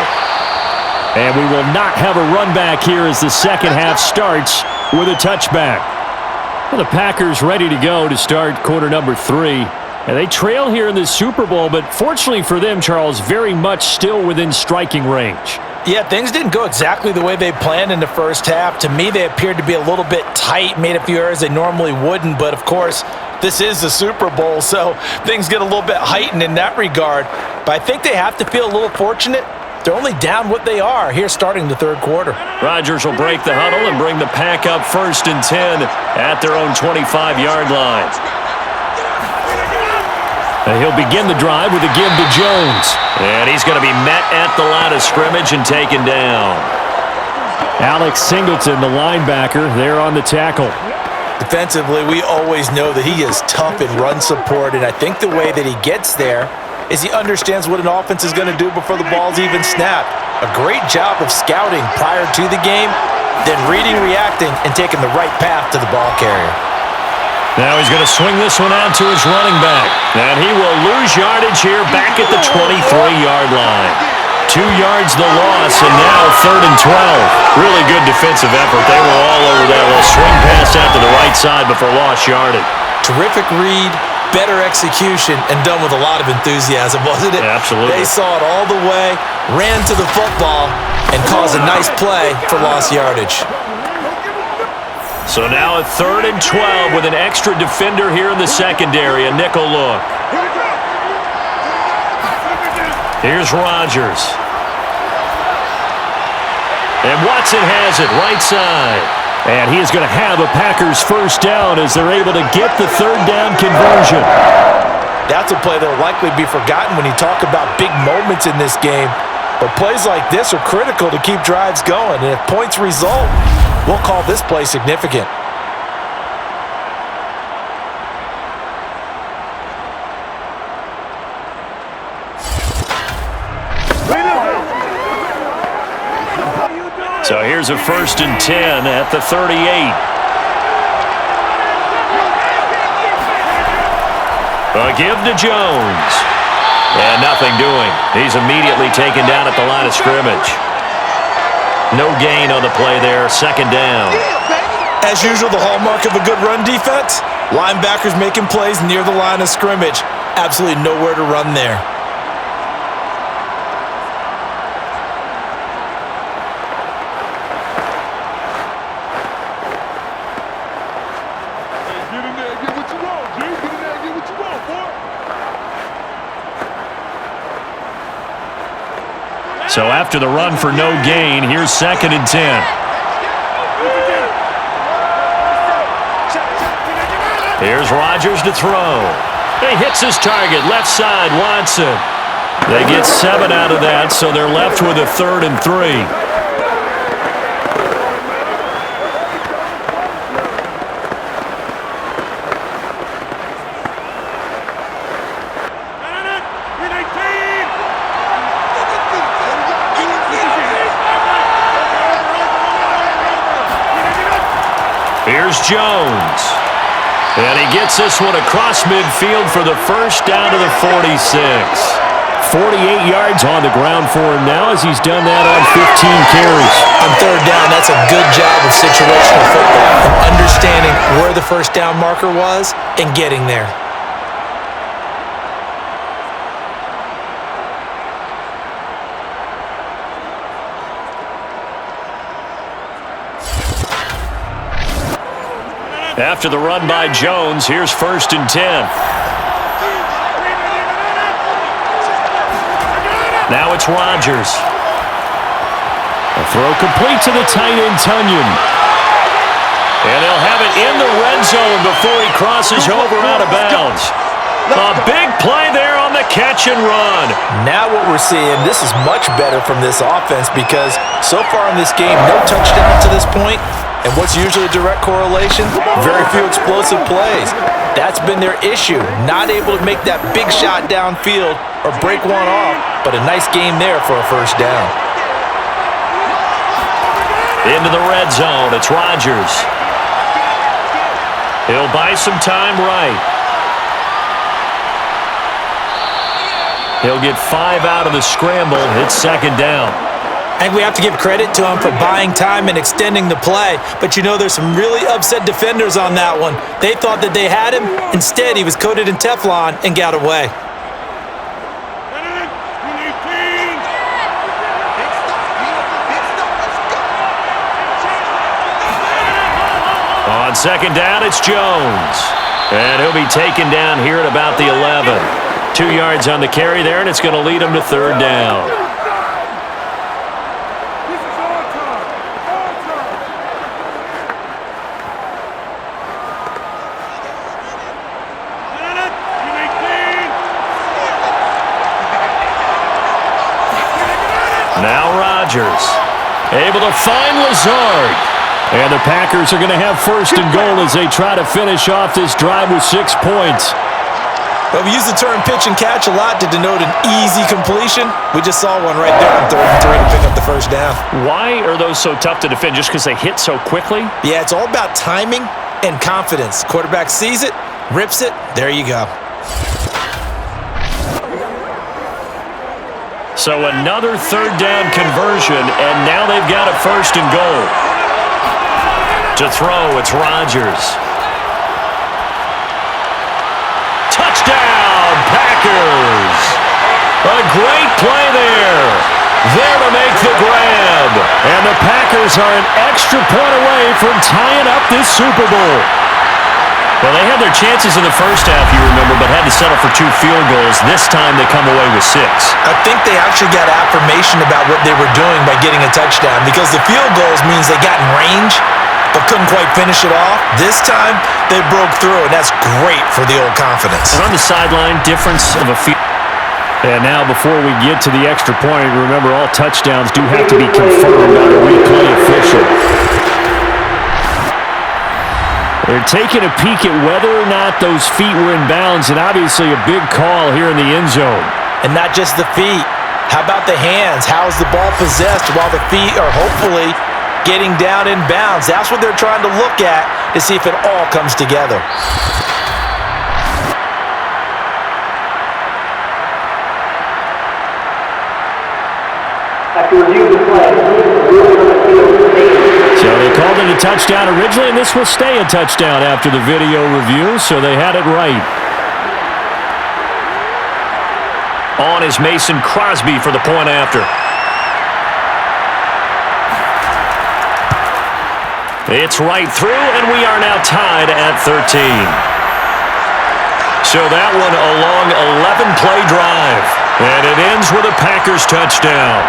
And we will not have a run back here as the second half starts with a touchback. Well, the Packers ready to go to start quarter number 3. And they trail here in this Super Bowl, but fortunately for them, Charles, very much still within striking range. Yeah, things didn't go exactly the way they planned in the first half. To me, they appeared to be a little bit tight, made a few errors they normally wouldn't. But, of course, this is the Super Bowl, so things get a little bit heightened in that regard. But I think they have to feel a little fortunate. They're only down what they are here starting the third quarter. Rodgers will break the huddle and bring the Pack up 1st and 10 at their own 25-yard line. And he'll begin the drive with a give to Jones. And he's going to be met at the line of scrimmage and taken down. Alex Singleton, the linebacker, there on the tackle. Defensively, we always know that he is tough in run support, and I think the way that he gets there is he understands what an offense is going to do before the ball's even snapped. A great job of scouting prior to the game, then reading, reacting, and taking the right path to the ball carrier. Now he's going to swing this one out to his running back. And he will lose yardage here back at the 23-yard line. 2 yards the loss, and now 3rd and 12. Really good defensive effort. They were all over that little swing pass out to the right side before lost yardage. Terrific read, better execution, and done with a lot of enthusiasm, wasn't it? Absolutely. They saw it all the way, ran to the football, and caused a nice play for lost yardage. So now a 3rd and 12 with an extra defender here in the secondary, a nickel look. Here's Rodgers. And Watson has it right side. And he is going to have a Packers first down as they're able to get the 3rd down conversion. That's a play that will likely be forgotten when you talk about big moments in this game. But plays like this are critical to keep drives going. And if points result, we'll call this play significant. So here's a 1st and 10 at the 38. A give to Jones. And nothing doing. He's immediately taken down at the line of scrimmage. No gain on the play there. 2nd down. As usual, the hallmark of a good run defense, linebackers making plays near the line of scrimmage. Absolutely nowhere to run there. Get in there and get what you want, G. Get in there and get what you want, boy. So after the run for no gain, here's 2nd and 10. Here's Rodgers to throw. He hits his target, left side, Watson. They get 7 out of that, so they're left with a 3rd and 3. Here's Jones. And he gets this one across midfield for the first down to the 46. 48 yards on the ground for him now as he's done that on 15 carries. On 3rd down, that's a good job of situational football, of understanding where the first down marker was and getting there. After the run by Jones, here's 1st and 10. Now it's Rodgers. A throw complete to the tight end, Tunyon. And they'll have it in the red zone before he crosses over out of bounds. A big play there on the catch and run. Now what we're seeing, this is much better from this offense because so far in this game, no touchdown to this point. And what's usually a direct correlation? Very few explosive plays. That's been their issue. Not able to make that big shot downfield or break one off, but a nice game there for a first down. Into the red zone, it's Rodgers. He'll buy some time right. He'll get 5 out of the scramble. It's 2nd down. I think we have to give credit to him for buying time and extending the play. But you know, there's some really upset defenders on that one. They thought that they had him. Instead, he was coated in Teflon and got away. On 2nd down, it's Jones. And he'll be taken down here at about the 11. 2 yards on the carry there, and it's going to lead him to 3rd down. Now Rodgers, able to find Lazard. And the Packers are going to have 1st and goal as they try to finish off this drive with 6 points. Well, we use the term pitch and catch a lot to denote an easy completion. We just saw one right there on 3rd and 3 to pick up the first down. Why are those so tough to defend? Just because they hit so quickly? Yeah, it's all about timing and confidence. Quarterback sees it, rips it, there you go. So another 3rd down conversion, and now they've got a 1st and goal. To throw, it's Rodgers. Touchdown, Packers! A great play there. There to make the grab. And the Packers are an extra point away from tying up this Super Bowl. Well, they had their chances in the first half, you remember, but had to settle for 2 field goals. This time they come away with 6. I think they actually got affirmation about what they were doing by getting a touchdown, because the field goals means they got in range but couldn't quite finish it off. This time, they broke through, and that's great for the old confidence. And on the sideline, difference of a field. And now before we get to the extra point, remember all touchdowns do have to be confirmed by a replay official. They're taking a peek at whether or not those feet were in bounds, and obviously a big call here in the end zone. And not just the feet. How about the hands? How's the ball possessed while the feet are hopefully getting down in bounds? That's what they're trying to look at to see if it all comes together. So they called it a touchdown originally, and this will stay a touchdown after the video review, so they had it right. On is Mason Crosby for the point after. It's right through, and we are now tied at 13. So that one a long 11-play drive, and it ends with a Packers touchdown.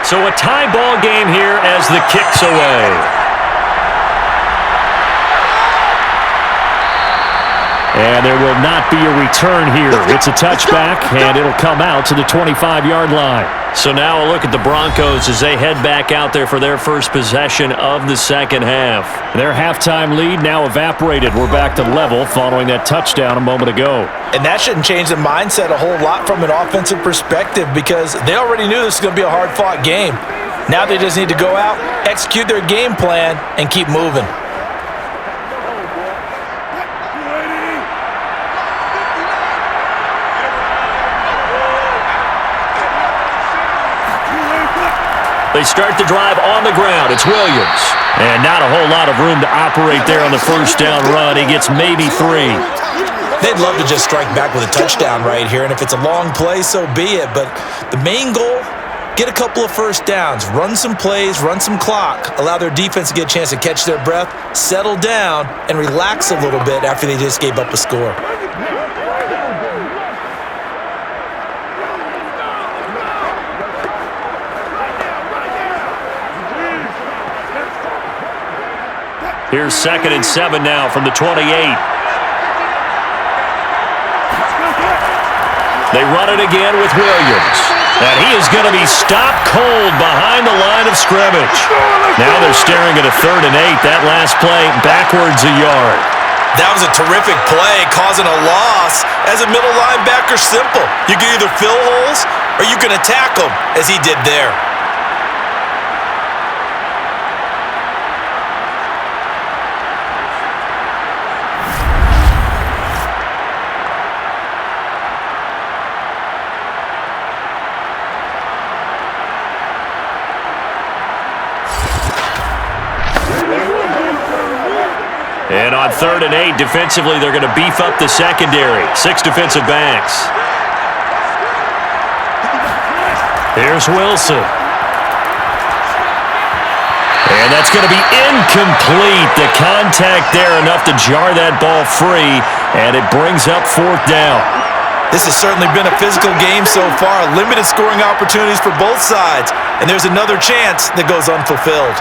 So a tie ball game here as the kick's away. And there will not be a return here. It's a touchback, and it'll come out to the 25-yard line. So now a look at the Broncos as they head back out there for their first possession of the second half. Their halftime lead now evaporated. We're back to level following that touchdown a moment ago. And that shouldn't change the mindset a whole lot from an offensive perspective, because they already knew this was going to be a hard-fought game. Now they just need to go out, execute their game plan, and keep moving. They start the drive on the ground. It's Williams. And not a whole lot of room to operate there on the first down run. He gets maybe 3. They'd love to just strike back with a touchdown right here, and if it's a long play, so be it. But the main goal, get a couple of first downs, run some plays, run some clock, allow their defense to get a chance to catch their breath, settle down, and relax a little bit after they just gave up a score. Here's 2nd and 7 now from the 28. They run it again with Williams. And he is going to be stopped cold behind the line of scrimmage. Now they're staring at a 3rd and 8. That last play backwards a yard. That was a terrific play, causing a loss. As a middle linebacker, simple. You can either fill holes or you can attack them, as he did there. And on 3rd and 8, defensively, they're going to beef up the secondary. 6 defensive backs. Here's Wilson. And that's going to be incomplete. The contact there enough to jar that ball free, and it brings up 4th down. This has certainly been a physical game so far. Limited scoring opportunities for both sides, and there's another chance that goes unfulfilled.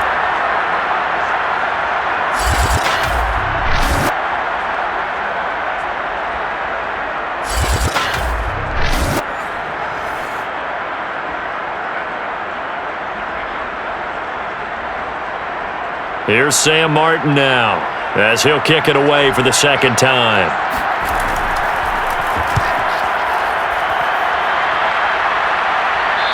Here's Sam Martin now, as he'll kick it away for the 2nd time.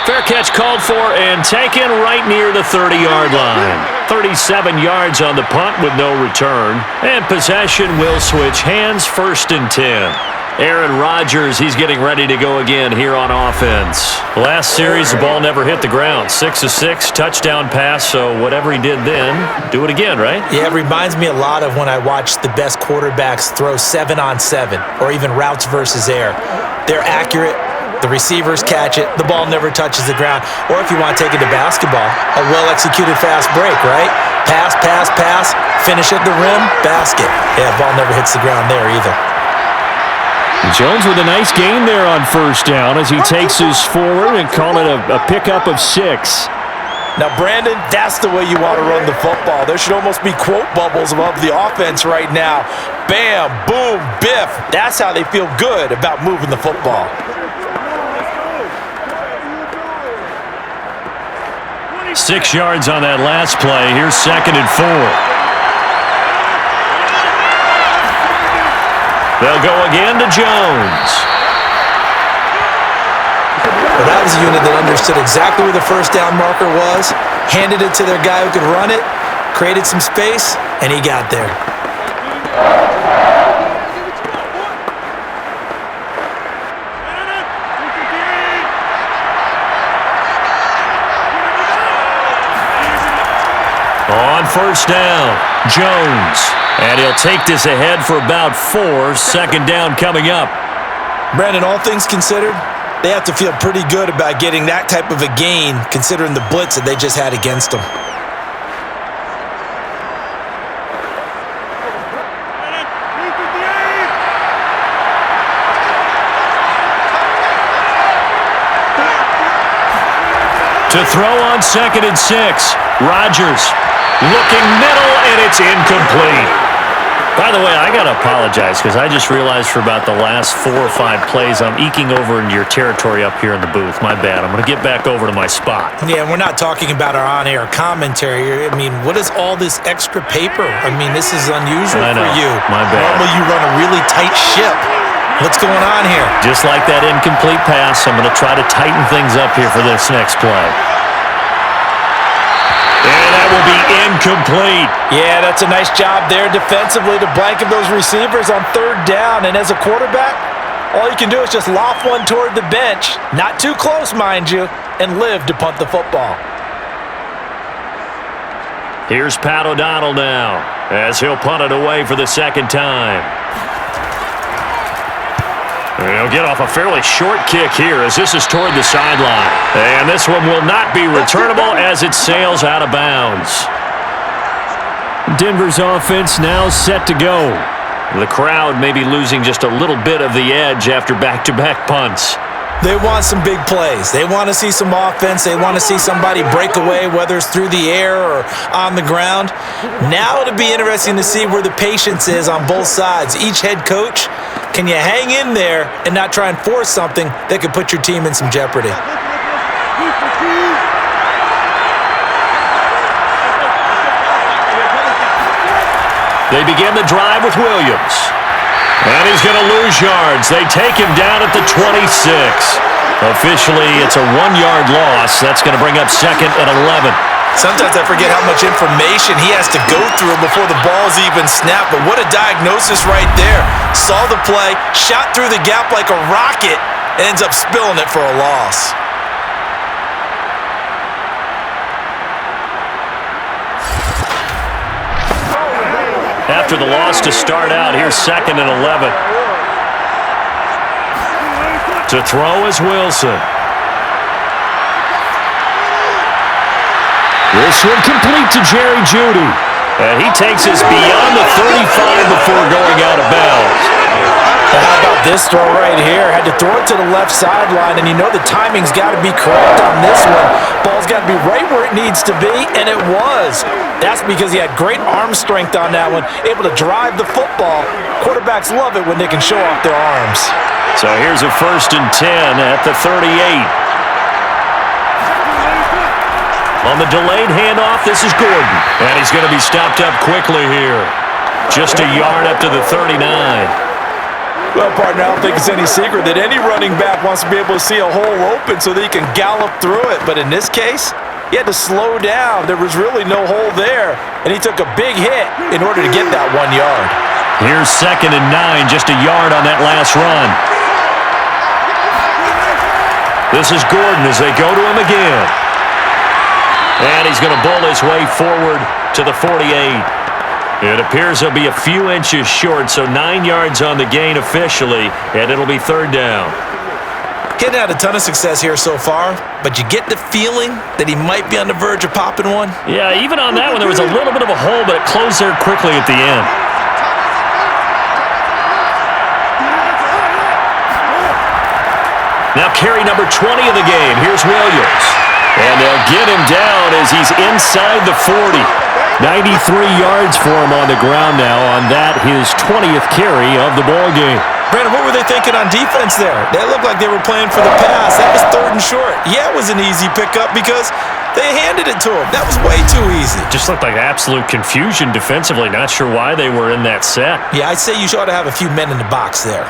Fair catch called for and taken right near the 30-yard line. 37 yards on the punt with no return. And possession will switch hands, 1st and 10. Aaron Rodgers, he's getting ready to go again here on offense. Last series, the ball never hit the ground. 6 of 6, touchdown pass, so whatever he did then, do it again, right? Yeah, it reminds me a lot of when I watch the best quarterbacks throw 7-on-7 or even routes versus air. They're accurate. The receivers catch it. The ball never touches the ground. Or if you want to take it to basketball, a well-executed fast break, right? Pass, pass, pass, finish at the rim, basket. Yeah, ball never hits the ground there either. Jones with a nice gain there on 1st down as he takes us forward and call it a pickup of 6. Now, Brandon, that's the way you want to run the football. There should almost be quote bubbles above the offense right now. Bam, boom, biff. That's how they feel good about moving the football. 6 yards on that last play. Here's 2nd and 4. They'll go again to Jones. Well, that was a unit that understood exactly where the 1st down marker was, handed it to their guy who could run it, created some space, and he got there. On 1st down, Jones. And he'll take this ahead for about 4. 2nd down coming up. Brandon, all things considered, they have to feel pretty good about getting that type of a gain considering the blitz that they just had against them. To throw on 2nd and 6. Rodgers looking middle, and it's incomplete. By the way, I got to apologize because I just realized for about the last 4 or 5 plays, I'm eking over into your territory up here in the booth. My bad. I'm going to get back over to my spot. Yeah, we're not talking about our on-air commentary. I mean, what is all this extra paper? I mean, this is unusual for you. My bad. Normally you run a really tight ship. What's going on here? Just like that incomplete pass, I'm going to try to tighten things up here for this next play. And that will be incomplete. Yeah, that's a nice job there defensively to blanket those receivers on 3rd down. And as a quarterback, all you can do is just loft one toward the bench, not too close, mind you, and live to punt the football. Here's Pat O'Donnell now as he'll punt it away for the 2nd time. He'll get off a fairly short kick here as this is toward the sideline. And this one will not be returnable as it sails out of bounds. Denver's offense now set to go. The crowd may be losing just a little bit of the edge after back-to-back punts. They want some big plays. They want to see some offense. They want to see somebody break away, whether it's through the air or on the ground. Now it'll be interesting to see where the patience is on both sides. Each head coach, can you hang in there and not try and force something that could put your team in some jeopardy? They begin the drive with Williams. And he's going to lose yards. They take him down at the 26. Officially, it's a 1-yard loss. That's going to bring up 2nd and 11. Sometimes I forget how much information he has to go through before the ball's even snapped. But what a diagnosis right there. Saw the play, shot through the gap like a rocket, and ends up spilling it for a loss. After the loss to start out, here's 2nd and 11. To throw is Wilson. This one complete to Jerry Jeudy. And he takes us beyond the 35 before going out of bounds. How about this throw right here? Had to throw it to the left sideline, and you know the timing's got to be correct on this one. Ball's got to be right where it needs to be, and it was. That's because he had great arm strength on that one, able to drive the football. Quarterbacks love it when they can show off their arms. So here's a 1st and 10 at the 38. On the delayed handoff, this is Gordon. And he's going to be stopped up quickly here. Just a yard up to the 39. Well, partner, I don't think it's any secret that any running back wants to be able to see a hole open so that he can gallop through it. But in this case, he had to slow down. There was really no hole there, and he took a big hit in order to get that 1 yard. Here's 2nd and 9, just a yard on that last run. This is Gordon as they go to him again. And he's going to bull his way forward to the 48. It appears he'll be a few inches short, so 9 yards on the gain officially, and it'll be 3rd down. Getting had a ton of success here so far, but you get the feeling that he might be on the verge of popping one. Yeah, even on that one, there was a little bit of a hole, but it closed there quickly at the end. Now carry number 20 of the game. Here's Williams. And they'll get him down as he's inside the 40. 93 yards for him on the ground now on that, his 20th carry of the ball game. Brandon, what were they thinking on defense there? They looked like they were playing for the pass. That was 3rd and short. Yeah, it was an easy pickup because they handed it to him. That was way too easy. Just looked like absolute confusion defensively. Not sure why they were in that set. Yeah, I'd say you ought to have a few men in the box there.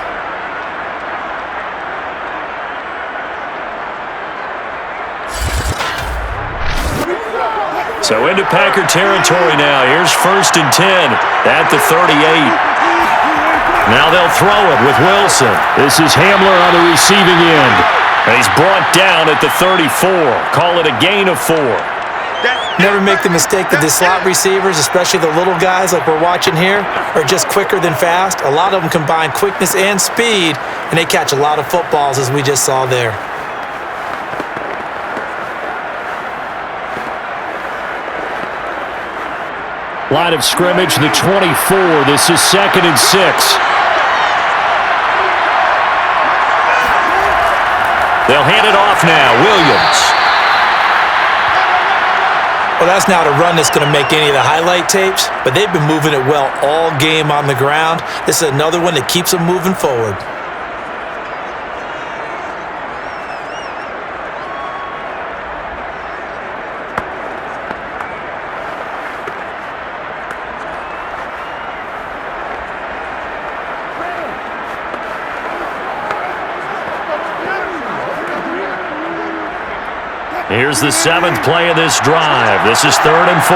So into Packer territory now. Here's 1st and 10 at the 38. Now they'll throw it with Wilson. This is Hamler on the receiving end. And he's brought down at the 34. Call it a gain of 4. Never make the mistake that the slot receivers, especially the little guys like we're watching here, are just quicker than fast. A lot of them combine quickness and speed, and they catch a lot of footballs as we just saw there. Line of scrimmage, the 24. This is 2nd and 6. They'll hand it off now. Williams. Well, that's not a run that's going to make any of the highlight tapes, but they've been moving it well all game on the ground. This is another one that keeps them moving forward. Here's the 7th play of this drive. This is 3rd and 4.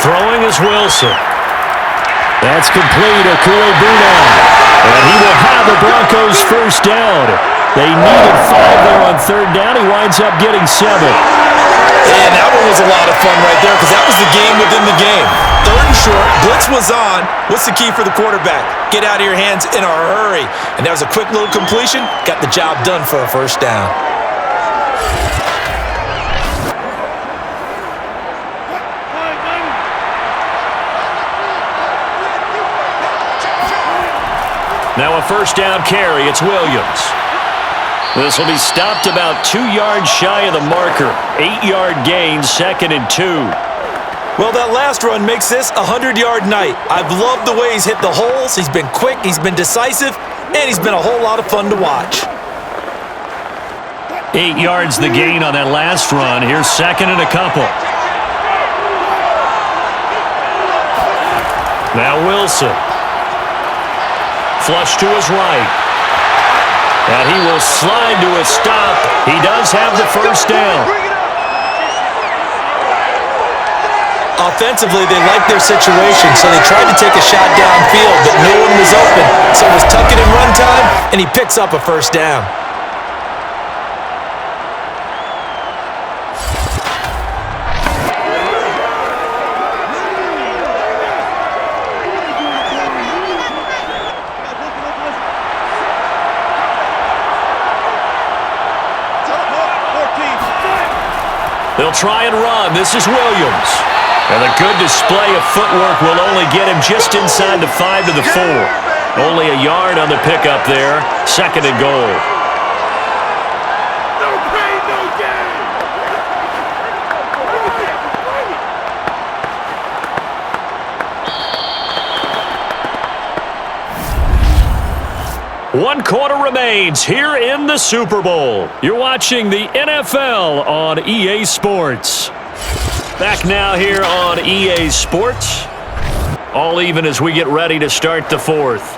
Throwing is Wilson. That's complete. Akua-Buna. And he will have the Broncos 1st down. They needed 5 there on 3rd down. He winds up getting 7. And that one was a lot of fun right there because that was the game within the game. 3rd and short, blitz was on. What's the key for the quarterback? Get out of your hands in a hurry. And that was a quick little completion. Got the job done for a 1st down. Now a 1st down carry. It's Williams. This will be stopped about 2 yards shy of the marker. 8-yard gain, 2nd and 2. Well, that last run makes this a 100-yard night. I've loved the way he's hit the holes. He's been quick, he's been decisive, and he's been a whole lot of fun to watch. 8 yards the gain on that last run. Here's 2nd and a couple. Now Wilson. Flush to his right. And he will slide to a stop. He does have the 1st down. Offensively, they liked their situation, so they tried to take a shot downfield, but no one was open. So it was tuck it in run time, and he picks up a 1st down. They'll try and run. This is Williams. And a good display of footwork will only get him just inside the 5 to the 4. Only a yard on the pickup there. 2nd and goal. No pain, no gain. One quarter remains here in the Super Bowl. You're watching the NFL on EA Sports. Back now here on EA Sports. All even as we get ready to start the fourth.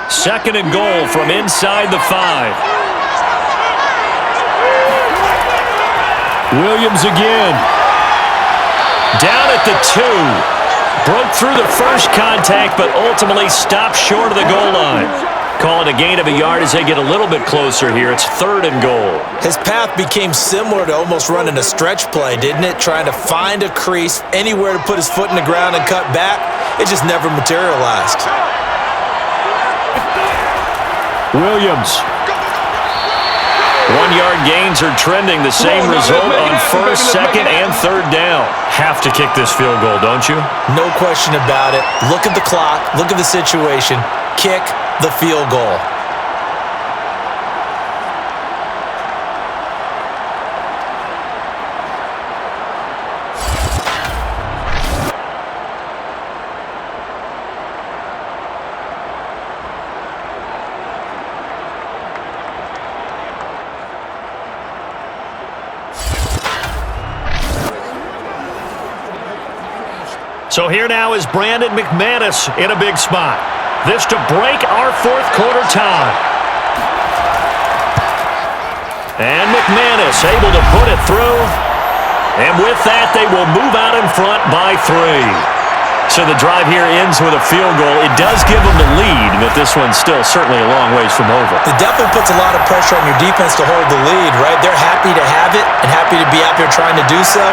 Second and goal from inside the 5. Williams again. Down at the 2. Broke through the first contact, but ultimately stopped short of the goal line. Call it a gain of a yard as they get a little bit closer here. It's third and goal. His path became similar to almost running a stretch play, didn't it? Trying to find a crease, anywhere to put his foot in the ground and cut back. It just never materialized. Williams. 1-yard gains are trending. The same result on first, second, and third down. Have to kick this field goal, don't you? No question about it. Look at the clock. Look at the situation. Kick the field goal. So here now is Brandon McManus in a big spot. This to break our fourth quarter tie. And McManus able to put it through. And with that, they will move out in front by 3. So the drive here ends with a field goal. It does give them the lead, but this one's still certainly a long ways from over. It definitely puts a lot of pressure on your defense to hold the lead, right? They're happy to have it and happy to be out there trying to do so.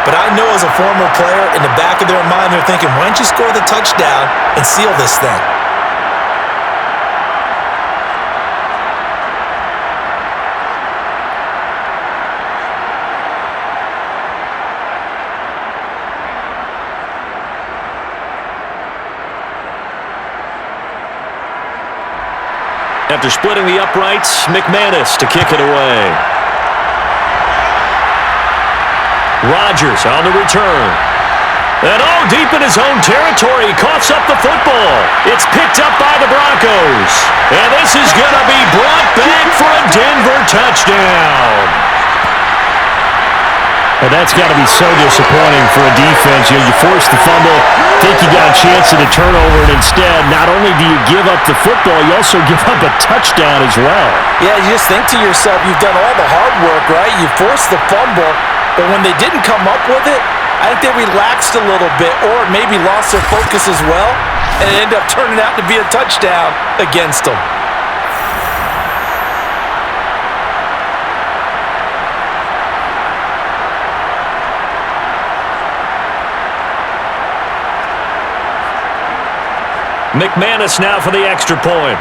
But I know as a former player, in the back of their mind, they're thinking, why don't you score the touchdown and seal this thing? After splitting the uprights, McManus to kick it away. Rodgers on the return. And deep in his own territory, he coughs up the football. It's picked up by the Broncos. And this is going to be brought back for a Denver touchdown. Well, that's got to be so disappointing for a defense. You force the fumble, think you got a chance at a turnover, and instead, not only do you give up the football, you also give up a touchdown as well. Yeah, you just think to yourself, you've done all the hard work, right? You forced the fumble, but when they didn't come up with it, I think they relaxed a little bit or maybe lost their focus as well, and it ended up turning out to be a touchdown against them. McManus now for the extra point.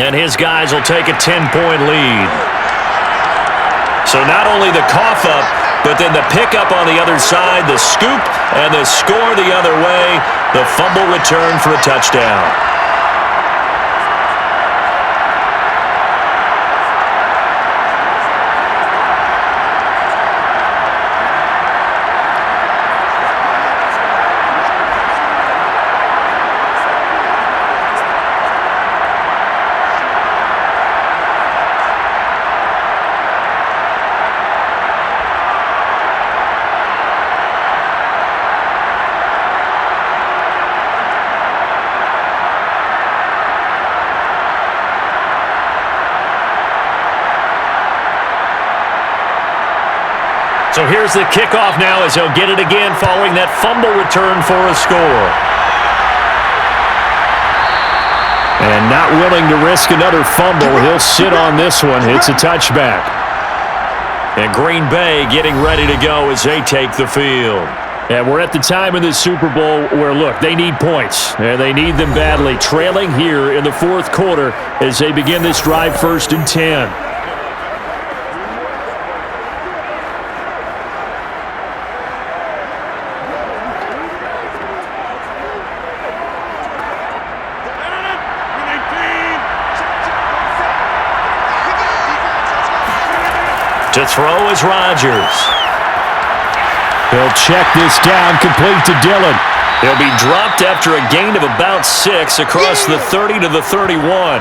And his guys will take a 10-point lead. So not only the cough up, but then the pickup on the other side, the scoop, and the score the other way, the fumble return for a touchdown. So here's the kickoff now as he'll get it again following that fumble return for a score. And not willing to risk another fumble, he'll sit on this one. It's a touchback. And Green Bay getting ready to go as they take the field. And we're at the time in the Super Bowl where, look, they need points. And they need them badly. Trailing here in the fourth quarter as they begin this drive 1st and 10. To throw is Rodgers. He'll check this down, complete to Dillon. He'll be dropped after a gain of about 6 across the 30 to the 31.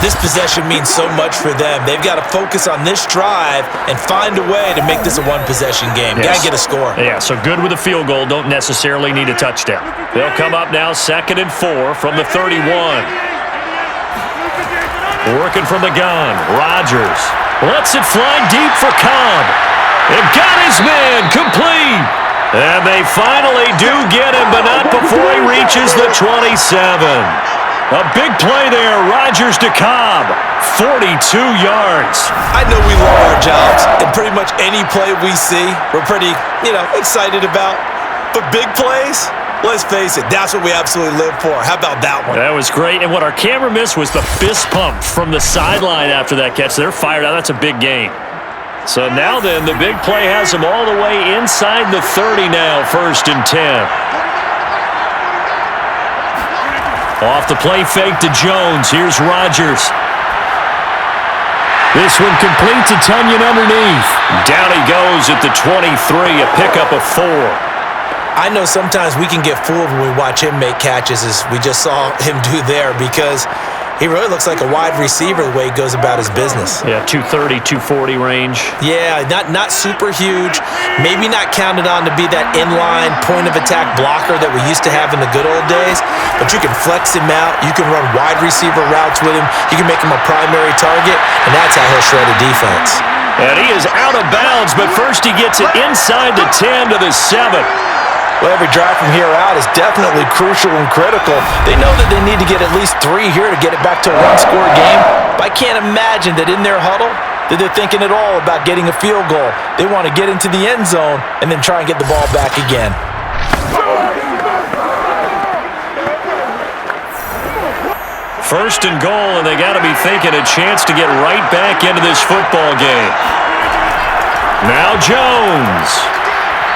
This possession means so much for them. They've got to focus on this drive and find a way to make this a one-possession game. Yes. Got to get a score. Yeah, so good with a field goal. Don't necessarily need a touchdown. They'll come up now 2nd and 4 from the 31. Working from the gun. Rodgers lets it fly deep for Cobb. And got his man complete. And they finally do get him, but not before he reaches the 27. A big play there, Rodgers to Cobb, 42 yards. I know we love our jobs, and pretty much any play we see, we're pretty, excited about. But big plays, let's face it, that's what we absolutely live for. How about that one? That was great, and what our camera missed was the fist pump from the sideline after that catch. They're fired out. That's a big gain. So now then, the big play has them all the way inside the 30 now, 1st and 10. Off the play fake to Jones. Here's Rodgers. This one complete to Tunyon underneath. Down he goes at the 23, a pickup of 4. I know sometimes we can get fooled when we watch him make catches, as we just saw him do there, because he really looks like a wide receiver the way he goes about his business. Yeah, 230, 240 range. Yeah, not super huge. Maybe not counted on to be that inline point-of-attack blocker that we used to have in the good old days, but you can flex him out. You can run wide receiver routes with him. You can make him a primary target, and that's how he'll shred a defense. And he is out of bounds, but first he gets it inside the 10 to the 7. Well, every drive from here out is definitely crucial and critical. They know that they need to get at least 3 here to get it back to a one-score game. But I can't imagine that in their huddle that they're thinking at all about getting a field goal. They want to get into the end zone and then try and get the ball back again. First and goal, and they got to be thinking a chance to get right back into this football game. Now Jones.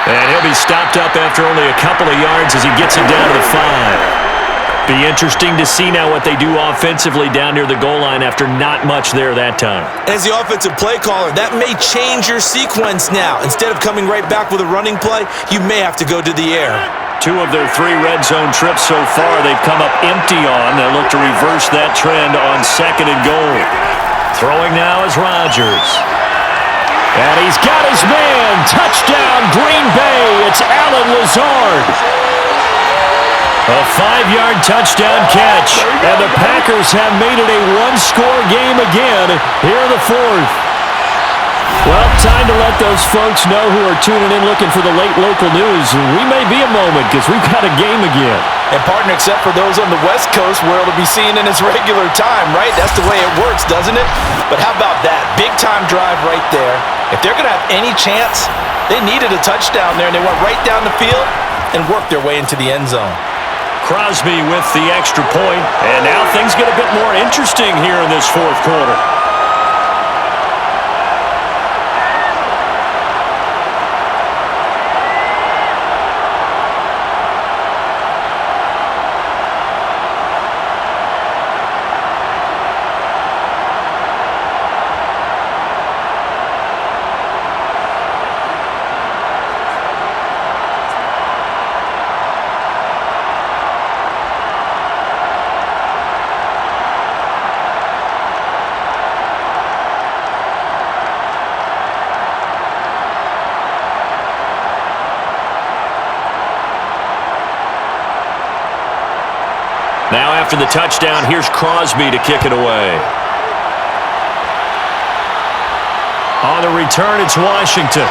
And he'll be stopped up after only a couple of yards as he gets it down to the 5. Be interesting to see now what they do offensively down near the goal line after not much there that time. As the offensive play caller, that may change your sequence now. Instead of coming right back with a running play, you may have to go to the air. 2 of their 3 red zone trips so far they've come up empty on. They'll look to reverse that trend on 2nd and goal. Throwing now is Rodgers. And he's got his man. Touchdown, Green Bay. It's Allen Lazard. A 5-yard touchdown catch. And the Packers have made it a one-score game again here in the 4th. Well, time to let those folks know who are tuning in looking for the late local news. We may be a moment because we've got a game again. And partner, except for those on the West Coast where it'll be seen in its regular time, right? That's the way it works, doesn't it? But how about that? Big-time drive right there. If they're going to have any chance, they needed a touchdown there, and they went right down the field and worked their way into the end zone. Crosby with the extra point, and now things get a bit more interesting here in this 4th quarter. Now after the touchdown, here's Crosby to kick it away. On the return, it's Washington.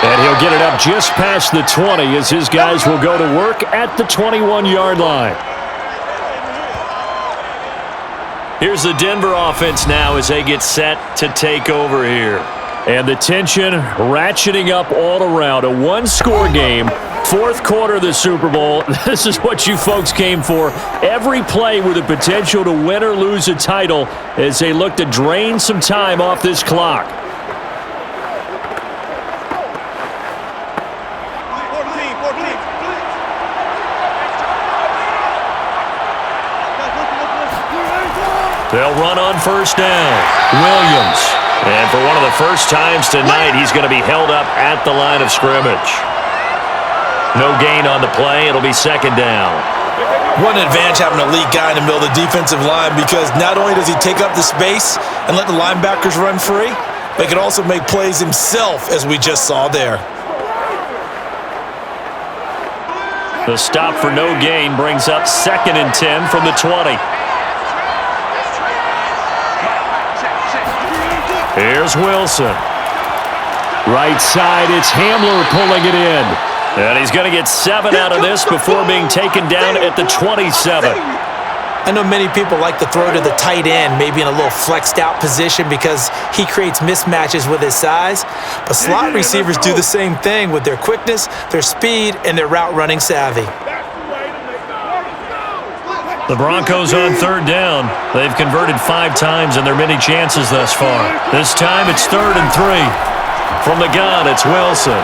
And he'll get it up just past the 20 as his guys will go to work at the 21-yard line. Here's the Denver offense now as they get set to take over here. And the tension ratcheting up all around. A one-score game, 4th quarter of the Super Bowl. This is what you folks came for. Every play with the potential to win or lose a title as they look to drain some time off this clock. They'll run on 1st down. Williams. And for one of the first times tonight, he's going to be held up at the line of scrimmage. No gain on the play. It'll be second down. One advantage having a elite guy in the middle of the defensive line, because not only does he take up the space and let the linebackers run free, but he can also make plays himself, as we just saw there. The stop for no gain brings up 2nd and 10 from the 20. Here's Wilson. Right side, it's Hamler pulling it in. And he's going to get 7 out of this before being taken down at the 27. I know many people like to throw to the tight end, maybe in a little flexed out position because he creates mismatches with his size. But slot receivers do the same thing with their quickness, their speed, and their route running savvy. The Broncos on 3rd down. They've converted 5 times in their many chances thus far. This time it's 3rd and 3. From the gun, it's Wilson.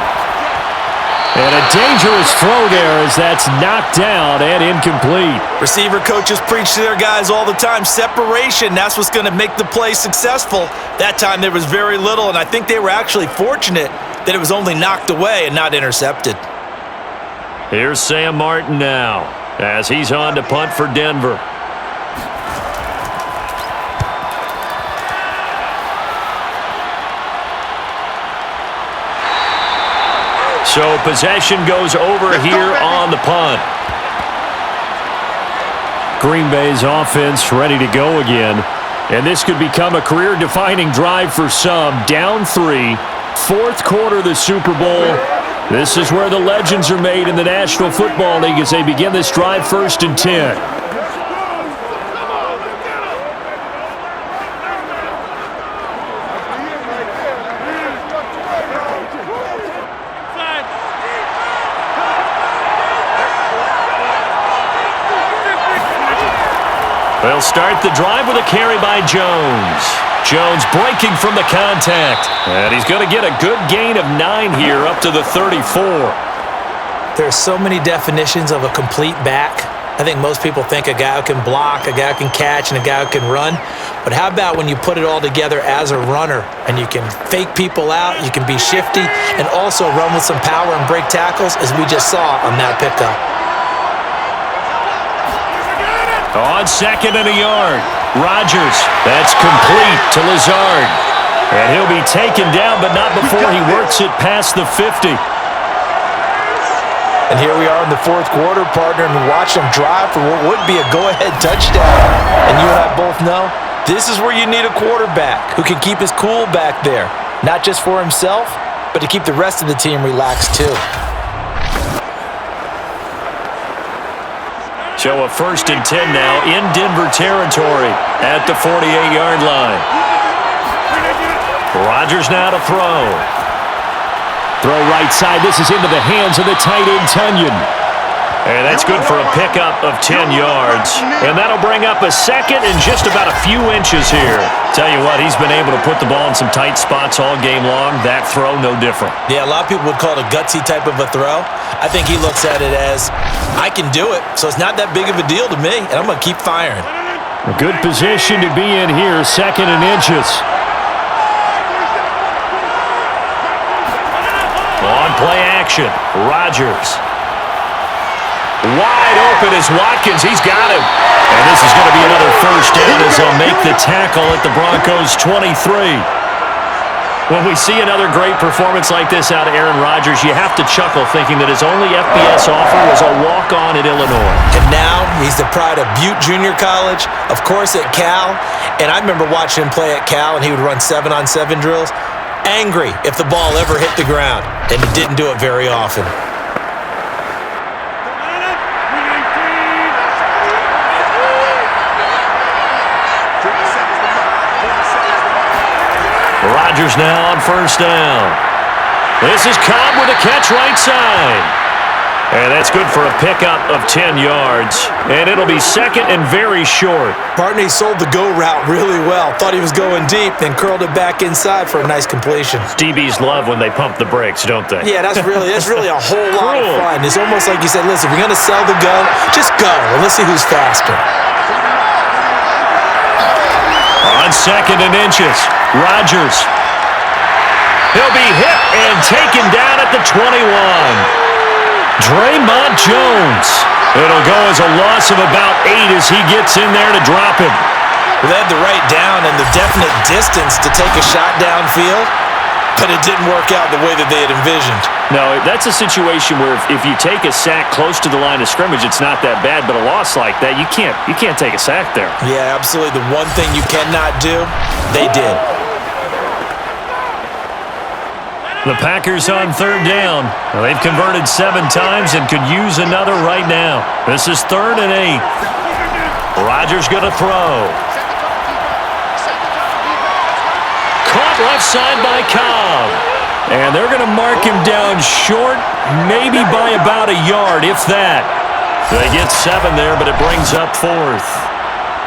And a dangerous throw there as that's knocked down and incomplete. Receiver coaches preach to their guys all the time. Separation, that's what's going to make the play successful. That time there was very little, and I think they were actually fortunate that it was only knocked away and not intercepted. Here's Sam Martin now as he's on to punt for Denver. So possession goes over here on the punt. Green Bay's offense ready to go again. And this could become a career-defining drive for some. Down 3, 4th quarter of the Super Bowl. This is where the legends are made in the National Football League as they begin this drive 1st and 10. They'll start the drive with a carry by Jones. Jones breaking from the contact. And he's going to get a good gain of 9 here up to the 34. There are so many definitions of a complete back. I think most people think a guy who can block, a guy who can catch, and a guy who can run. But how about when you put it all together as a runner and you can fake people out, you can be shifty, and also run with some power and break tackles, as we just saw on that pickup. On 2nd and a yard, Rodgers. That's complete to Lazard. And he'll be taken down, but not before he works it past the 50. And here we are in the 4th quarter, partner, and watch them drive for what would be a go-ahead touchdown. And you and I both know this is where you need a quarterback who can keep his cool back there, not just for himself, but to keep the rest of the team relaxed too. So a 1st and 10 now in Denver territory at the 48-yard line. Rodgers now to throw. Throw right side. This is into the hands of the tight end, Tunyon. And that's good for a pickup of 10 yards. And that'll bring up a 2nd and just about a few inches here. Tell you what, he's been able to put the ball in some tight spots all game long. That throw, no different. Yeah, a lot of people would call it a gutsy type of a throw. I think he looks at it as, I can do it, so it's not that big of a deal to me, and I'm going to keep firing. A good position to be in here, 2nd and inches. On play action, Rodgers. Wide open is Watkins. He's got him. And this is going to be another 1st down as they'll make the tackle at the Broncos 23. When we see another great performance like this out of Aaron Rodgers, you have to chuckle thinking that his only FBS offer was a walk-on at Illinois. And now he's the pride of Butte Junior College, of course at Cal. And I remember watching him play at Cal, and he would run 7-on-7 drills. Angry if the ball ever hit the ground, and he didn't do it very often. Rodgers now on 1st down. This is Cobb with a catch right side. And that's good for a pickup of 10 yards. And it'll be 2nd and very short. Partney sold the go route really well. Thought he was going deep, then curled it back inside for a nice completion. DBs love when they pump the brakes, don't they? Yeah, that's really a whole lot of fun. It's almost like you said, listen, if you're going to sell the go, just go, and let's see who's faster. On 2nd and inches, Rodgers He'll be hit and taken down at the 21. Draymond Jones. It'll go as a loss of about 8 as he gets in there to drop him. Well, they had the right down and the definite distance to take a shot downfield, but it didn't work out the way that they had envisioned. No, that's a situation where if you take a sack close to the line of scrimmage, it's not that bad, but a loss like that, you can't take a sack there. Yeah, absolutely. The one thing you cannot do, they did. The Packers on third down. Well, they've converted 7 times and could use another right now. This is 3rd and 8. Rodgers going to throw. Caught left side by Cobb. And they're going to mark him down short, maybe by about a yard, if that. They get 7 there, but it brings up 4th.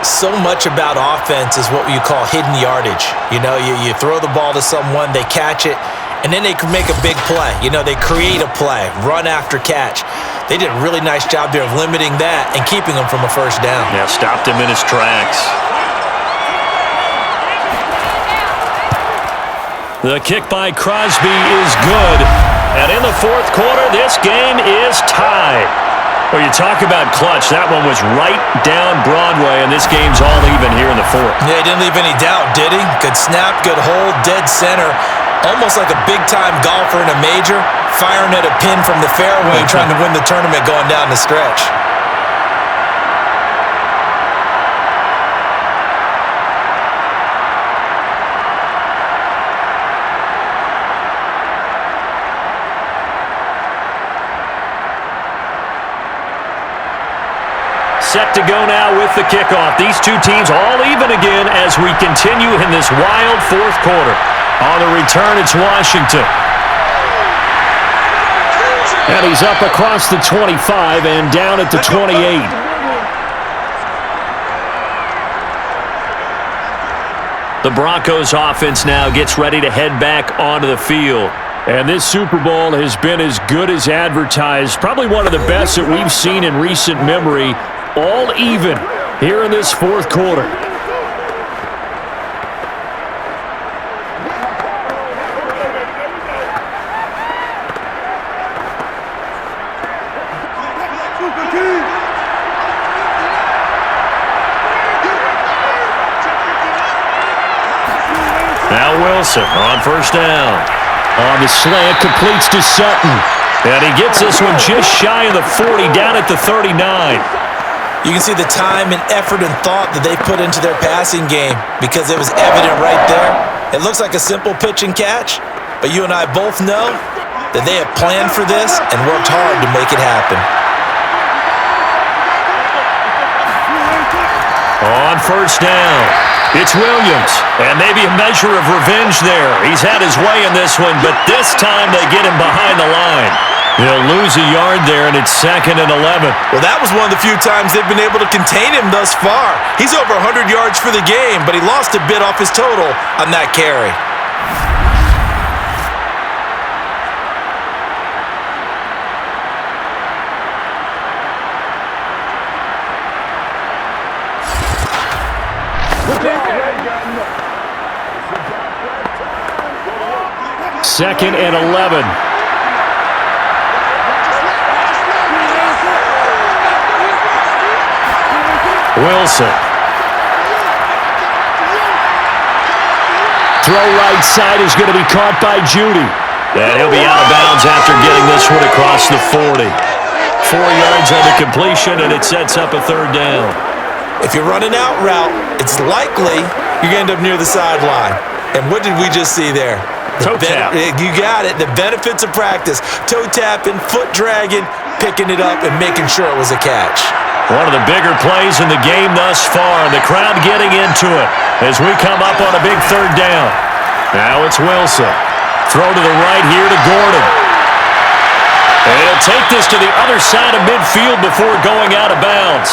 So much about offense is what you call hidden yardage. You know, you throw the ball to someone, they catch it, and then they can make a big play. You know, they create a play, run after catch. They did a really nice job there of limiting that and keeping him from a first down. Yeah, stopped him in his tracks. The kick by Crosby is good. And in the 4th quarter, this game is tied. Well, you talk about clutch. That one was right down Broadway, and this game's all even here in the 4th. Yeah, he didn't leave any doubt, did he? Good snap, good hold, dead center. Almost like a big-time golfer in a major, firing at a pin from the fairway, trying to win the tournament going down the stretch. Set to go now with the kickoff. These two teams all even again as we continue in this wild 4th quarter. On the return, it's Washington. And he's up across the 25 and down at the 28. The Broncos offense now gets ready to head back onto the field. And this Super Bowl has been as good as advertised. Probably one of the best that we've seen in recent memory. All even here in this 4th quarter. Now Wilson on first down. On the slant, completes to Sutton. And he gets this one just shy of the 40, down at the 39. You can see the time and effort and thought that they put into their passing game because it was evident right there. It looks like a simple pitch and catch, but you and I both know that they have planned for this and worked hard to make it happen. On first down, it's Williams, and maybe a measure of revenge there. He's had his way in this one, but this time they get him behind the line. They'll lose a yard there, and it's 2nd and 11. Well, that was one of the few times they've been able to contain him thus far. He's over 100 yards for the game, but he lost a bit off his total on that carry. Second and 11. Wilson. Throw right side is going to be caught by Judy. And he'll be out of bounds after getting this one across the 40. 4 yards on the completion, and it sets up a 3rd down. If you're running out route, it's likely you're going to end up near the sideline. And what did we just see there? Toe tap. You got it. The benefits of practice. Toe tapping, foot dragging, picking it up, and making sure it was a catch. One of the bigger plays in the game thus far, and the crowd getting into it as we come up on a big 3rd down. Now it's Wilson. Throw to the right here to Gordon. And he'll take this to the other side of midfield before going out of bounds.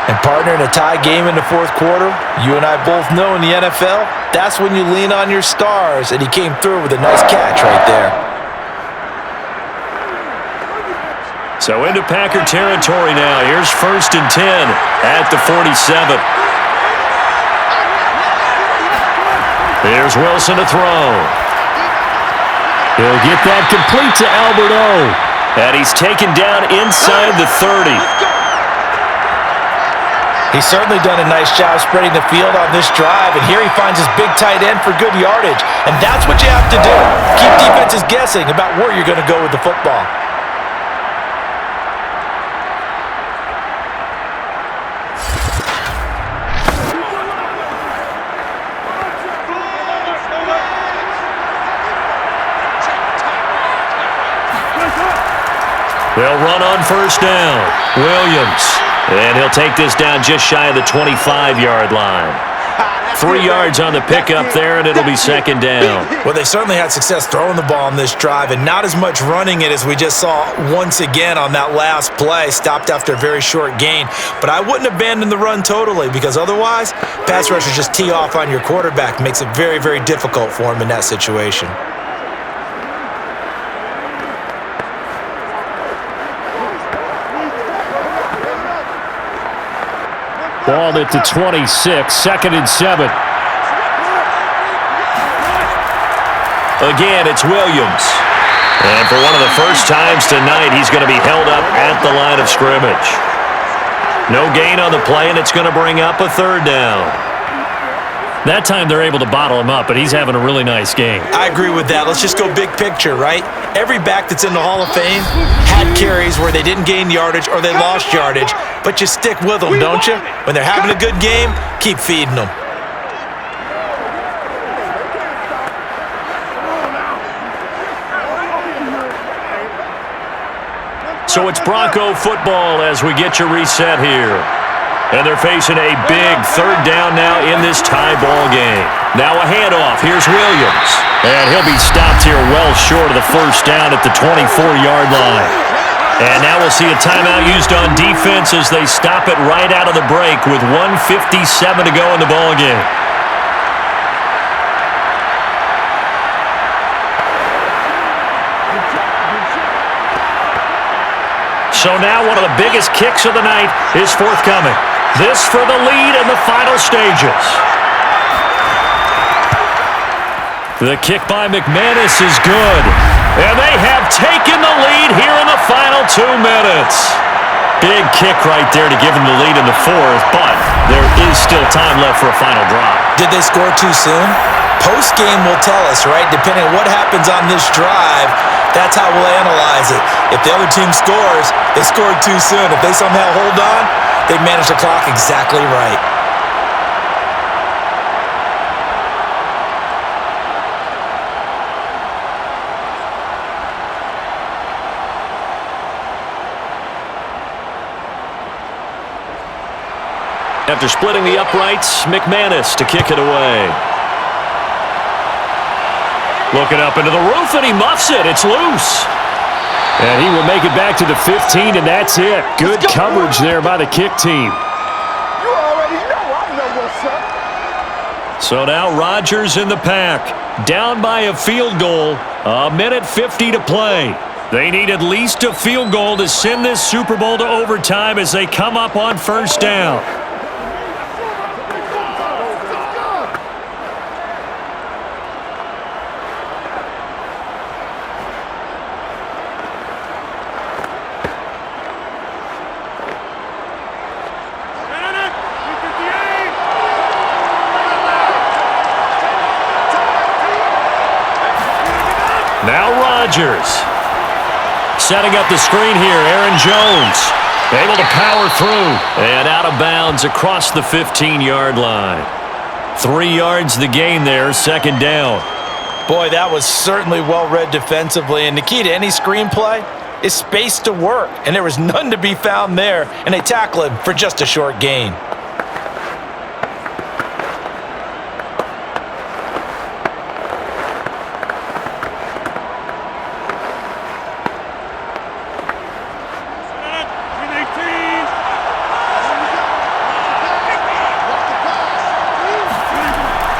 And partner, in a tie game in the 4th quarter, you and I both know in the NFL, that's when you lean on your stars, and he came through with a nice catch right there. So into Packer territory now. Here's 1st and 10 at the 47. Here's Wilson to throw. He'll get that complete to Albert O. And he's taken down inside the 30. He's certainly done a nice job spreading the field on this drive, and here he finds his big tight end for good yardage. And that's what you have to do. Keep defenses guessing about where you're going to go with the football. They'll run on first down. Williams. And he'll take this down just shy of the 25-yard line. 3 yards on the pickup there, and it'll be second down. Well, they certainly had success throwing the ball on this drive, and not as much running it as we just saw once again on that last play. Stopped after a very short gain. But I wouldn't abandon the run totally, because otherwise, pass rushers just tee off on your quarterback. Makes it very, very difficult for him in that situation. Ball at the 26, 2nd and 7. Again, it's Williams. And for one of the first times tonight, he's going to be held up at the line of scrimmage. No gain on the play, and it's going to bring up a 3rd down. That time they're able to bottle him up, but he's having a really nice game. I agree with that. Let's just go big picture, right? Every back that's in the Hall of Fame had carries where they didn't gain yardage or they lost yardage, but you stick with them, don't you? When they're having a good game, keep feeding them. So it's Bronco football as we get you reset here. And they're facing a big 3rd down now in this tie ball game. Now a handoff. Here's Williams. And he'll be stopped here well short of the first down at the 24-yard line. And now we'll see a timeout used on defense as they stop it right out of the break with 1:57 to go in the ball game. So now one of the biggest kicks of the night is forthcoming. This for the lead in the final stages. The kick by McManus is good. And they have taken the lead here in the final 2 minutes. Big kick right there to give them the lead in the 4th, but there is still time left for a final drive. Did they score too soon? Post-game will tell us, right? Depending on what happens on this drive, that's how we'll analyze it. If the other team scores, they scored too soon. If they somehow hold on, they manage the clock exactly right. After splitting the uprights, McManus to kick it away. Looking up into the roof, and he muffs it. It's loose. And he will make it back to the 15, and that's it. Good coverage there by the kick team. You already know I know what's up. So now Rodgers in the pack. Down by a field goal. 1:50 to play. They need at least a field goal to send this Super Bowl to overtime as they come up on first down. Now Rodgers. Setting up the screen here, Aaron Jones. Able to power through. And out of bounds across the 15-yard line. 3 yards the gain there, 2nd down. Boy, that was certainly well-read defensively. And the key to any screenplay is space to work. And there was none to be found there. And they tackle him for just a short gain.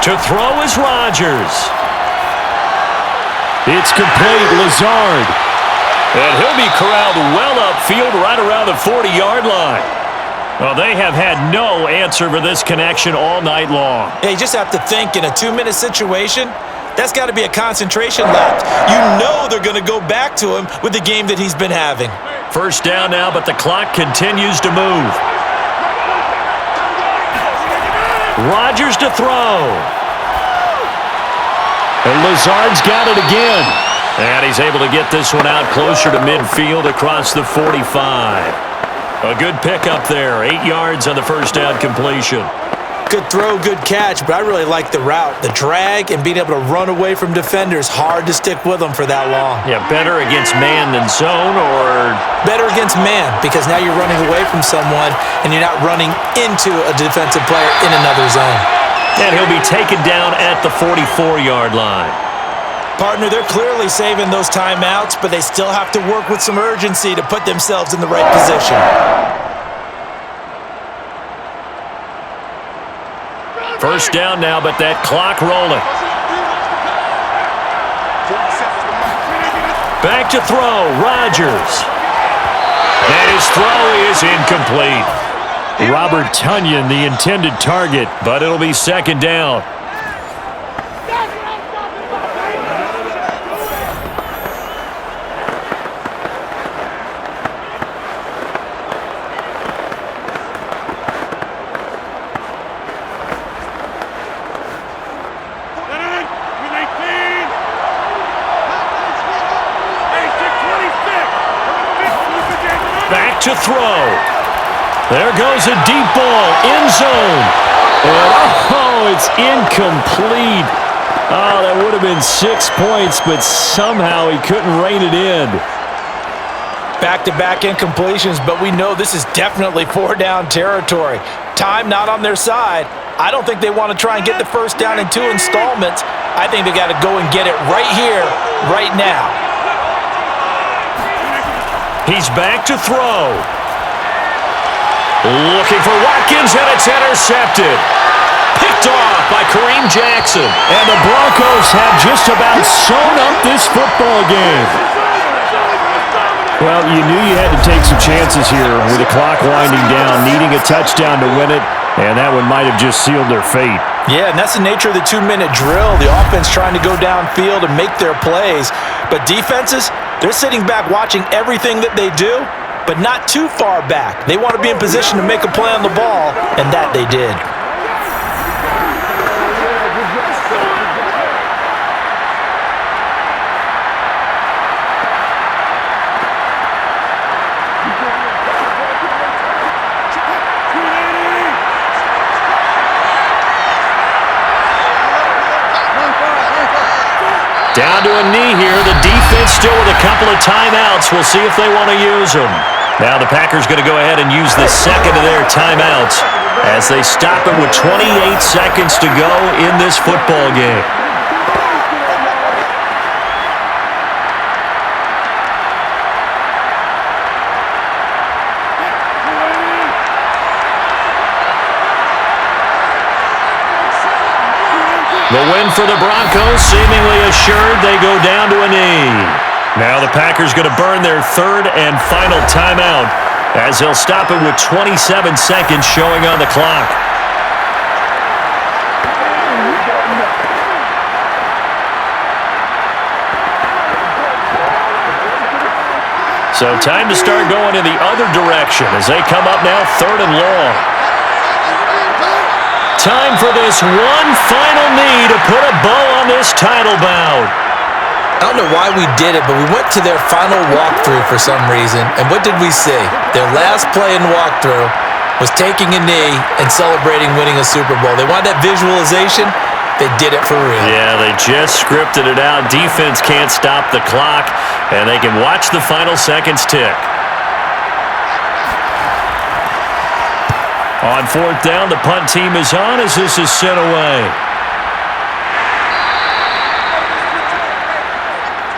To throw is Rodgers. It's complete. Lazard. And he'll be corralled well upfield right around the 40-yard line. Well, they have had no answer for this connection all night long. Yeah, you just have to think in a 2-minute situation, That's got to be a concentration lapse. You know they're going to go back to him with the game that he's been having. First down now, but the clock continues to move. Rodgers to throw. And Lazard's got it again. And he's able to get this one out closer to midfield across the 45. A good pickup there. 8 yards on the first down completion. Good throw, good catch, but I really like the route. The drag and being able to run away from defenders, hard to stick with them for that long. Yeah, better against man than zone, or? Better against man, because now you're running away from someone and you're not running into a defensive player in another zone. And he'll be taken down at the 44-yard line. Partner, they're clearly saving those timeouts, but they still have to work with some urgency to put themselves in the right position. First down now, but that clock rolling. Back to throw, Rodgers. And his throw is incomplete. Robert Tonyan, the intended target, but it'll be second down. To throw. There goes a deep ball, end zone. Oh, it's incomplete. Oh, that would have been 6 points, but somehow he couldn't rein it in. Back-to-back incompletions, but we know this is definitely 4-down territory. Time not on their side. I don't think they want to try and get the first down in 2 installments. I think they got to go and get it right here, right now. He's back to throw. Looking for Watkins, and it's intercepted. Picked off by Kareem Jackson. And the Broncos have just about sewn up this football game. Well, you knew you had to take some chances here with the clock winding down, needing a touchdown to win it, and that one might have just sealed their fate. Yeah, and that's the nature of the 2-minute drill. The offense trying to go downfield and make their plays. But defenses, they're sitting back watching everything that they do, but not too far back. They want to be in position to make a play on the ball, and that they did. Down to a knee here. The defense still with a couple of timeouts. We'll see if they want to use them. Now the Packers going to go ahead and use the second of their timeouts as they stop it with 28 seconds to go in this football game. The win for the Broncos, seemingly assured. They go down to a knee. Now the Packers going to burn their third and final timeout as they'll stop it with 27 seconds showing on the clock. So time to start going in the other direction as they come up now third and long. Time for this one final knee to put a bow on this title bout. I don't know why we did it, but we went to their final walkthrough for some reason. And what did we see? Their last play in walkthrough was taking a knee and celebrating winning a Super Bowl. They wanted that visualization. They did it for real. Yeah, they just scripted it out. Defense can't stop the clock, and they can watch the final seconds tick. On fourth down, the punt team is on as this is sent away.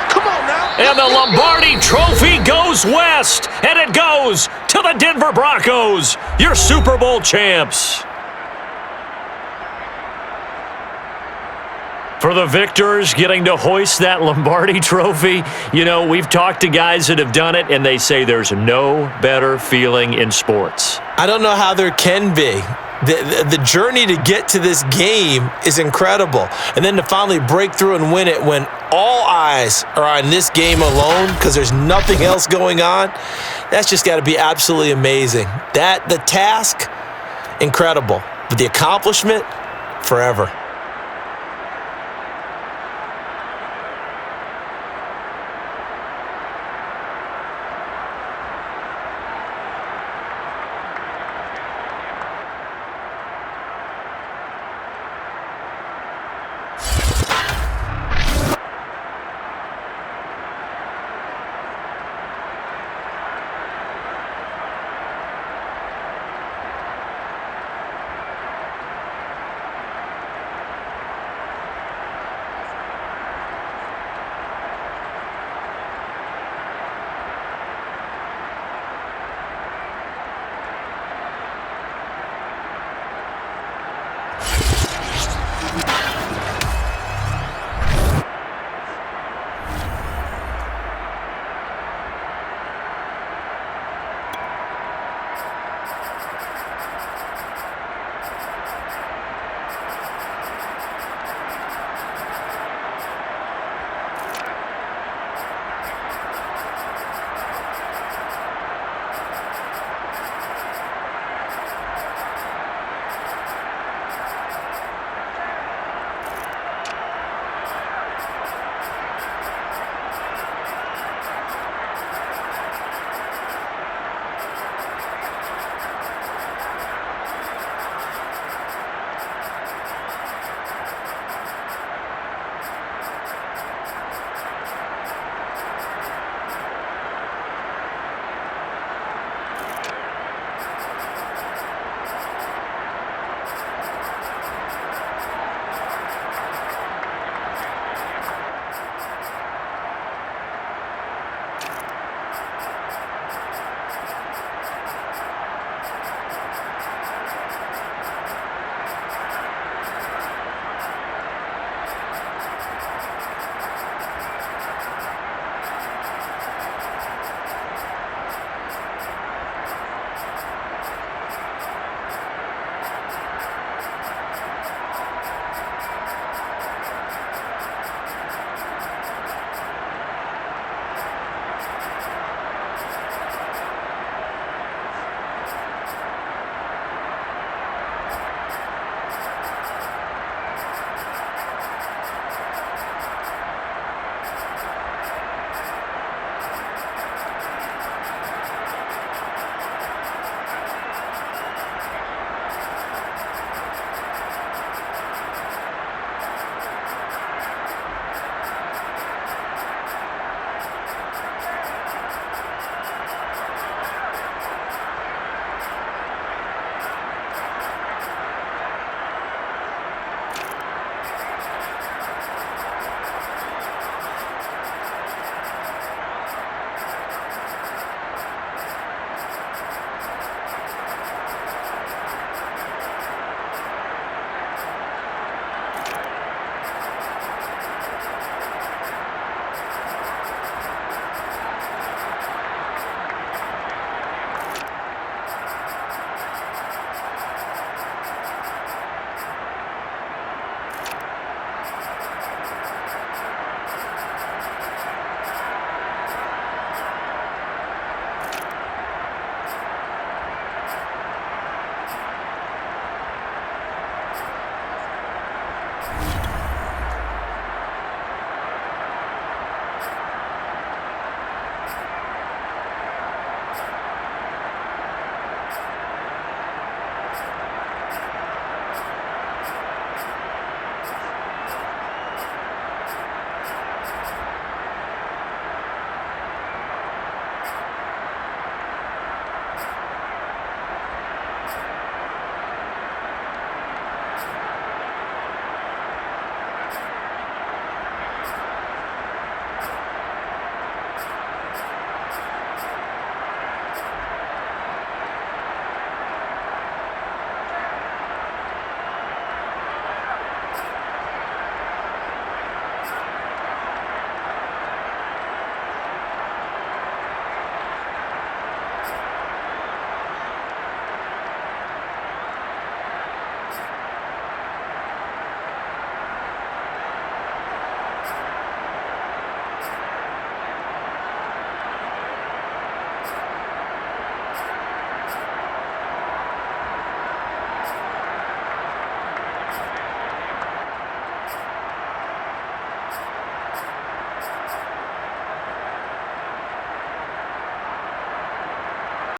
Come on now. And the Lombardi Trophy goes west, and it goes to the Denver Broncos, your Super Bowl champs. For the victors getting to hoist that Lombardi Trophy, you know, we've talked to guys that have done it, and they say there's no better feeling in sports. I don't know how there can be. The journey to get to this game is incredible. And then to finally break through and win it when all eyes are on this game alone because there's nothing else going on, that's just got to be absolutely amazing. The task, incredible. But the accomplishment, forever.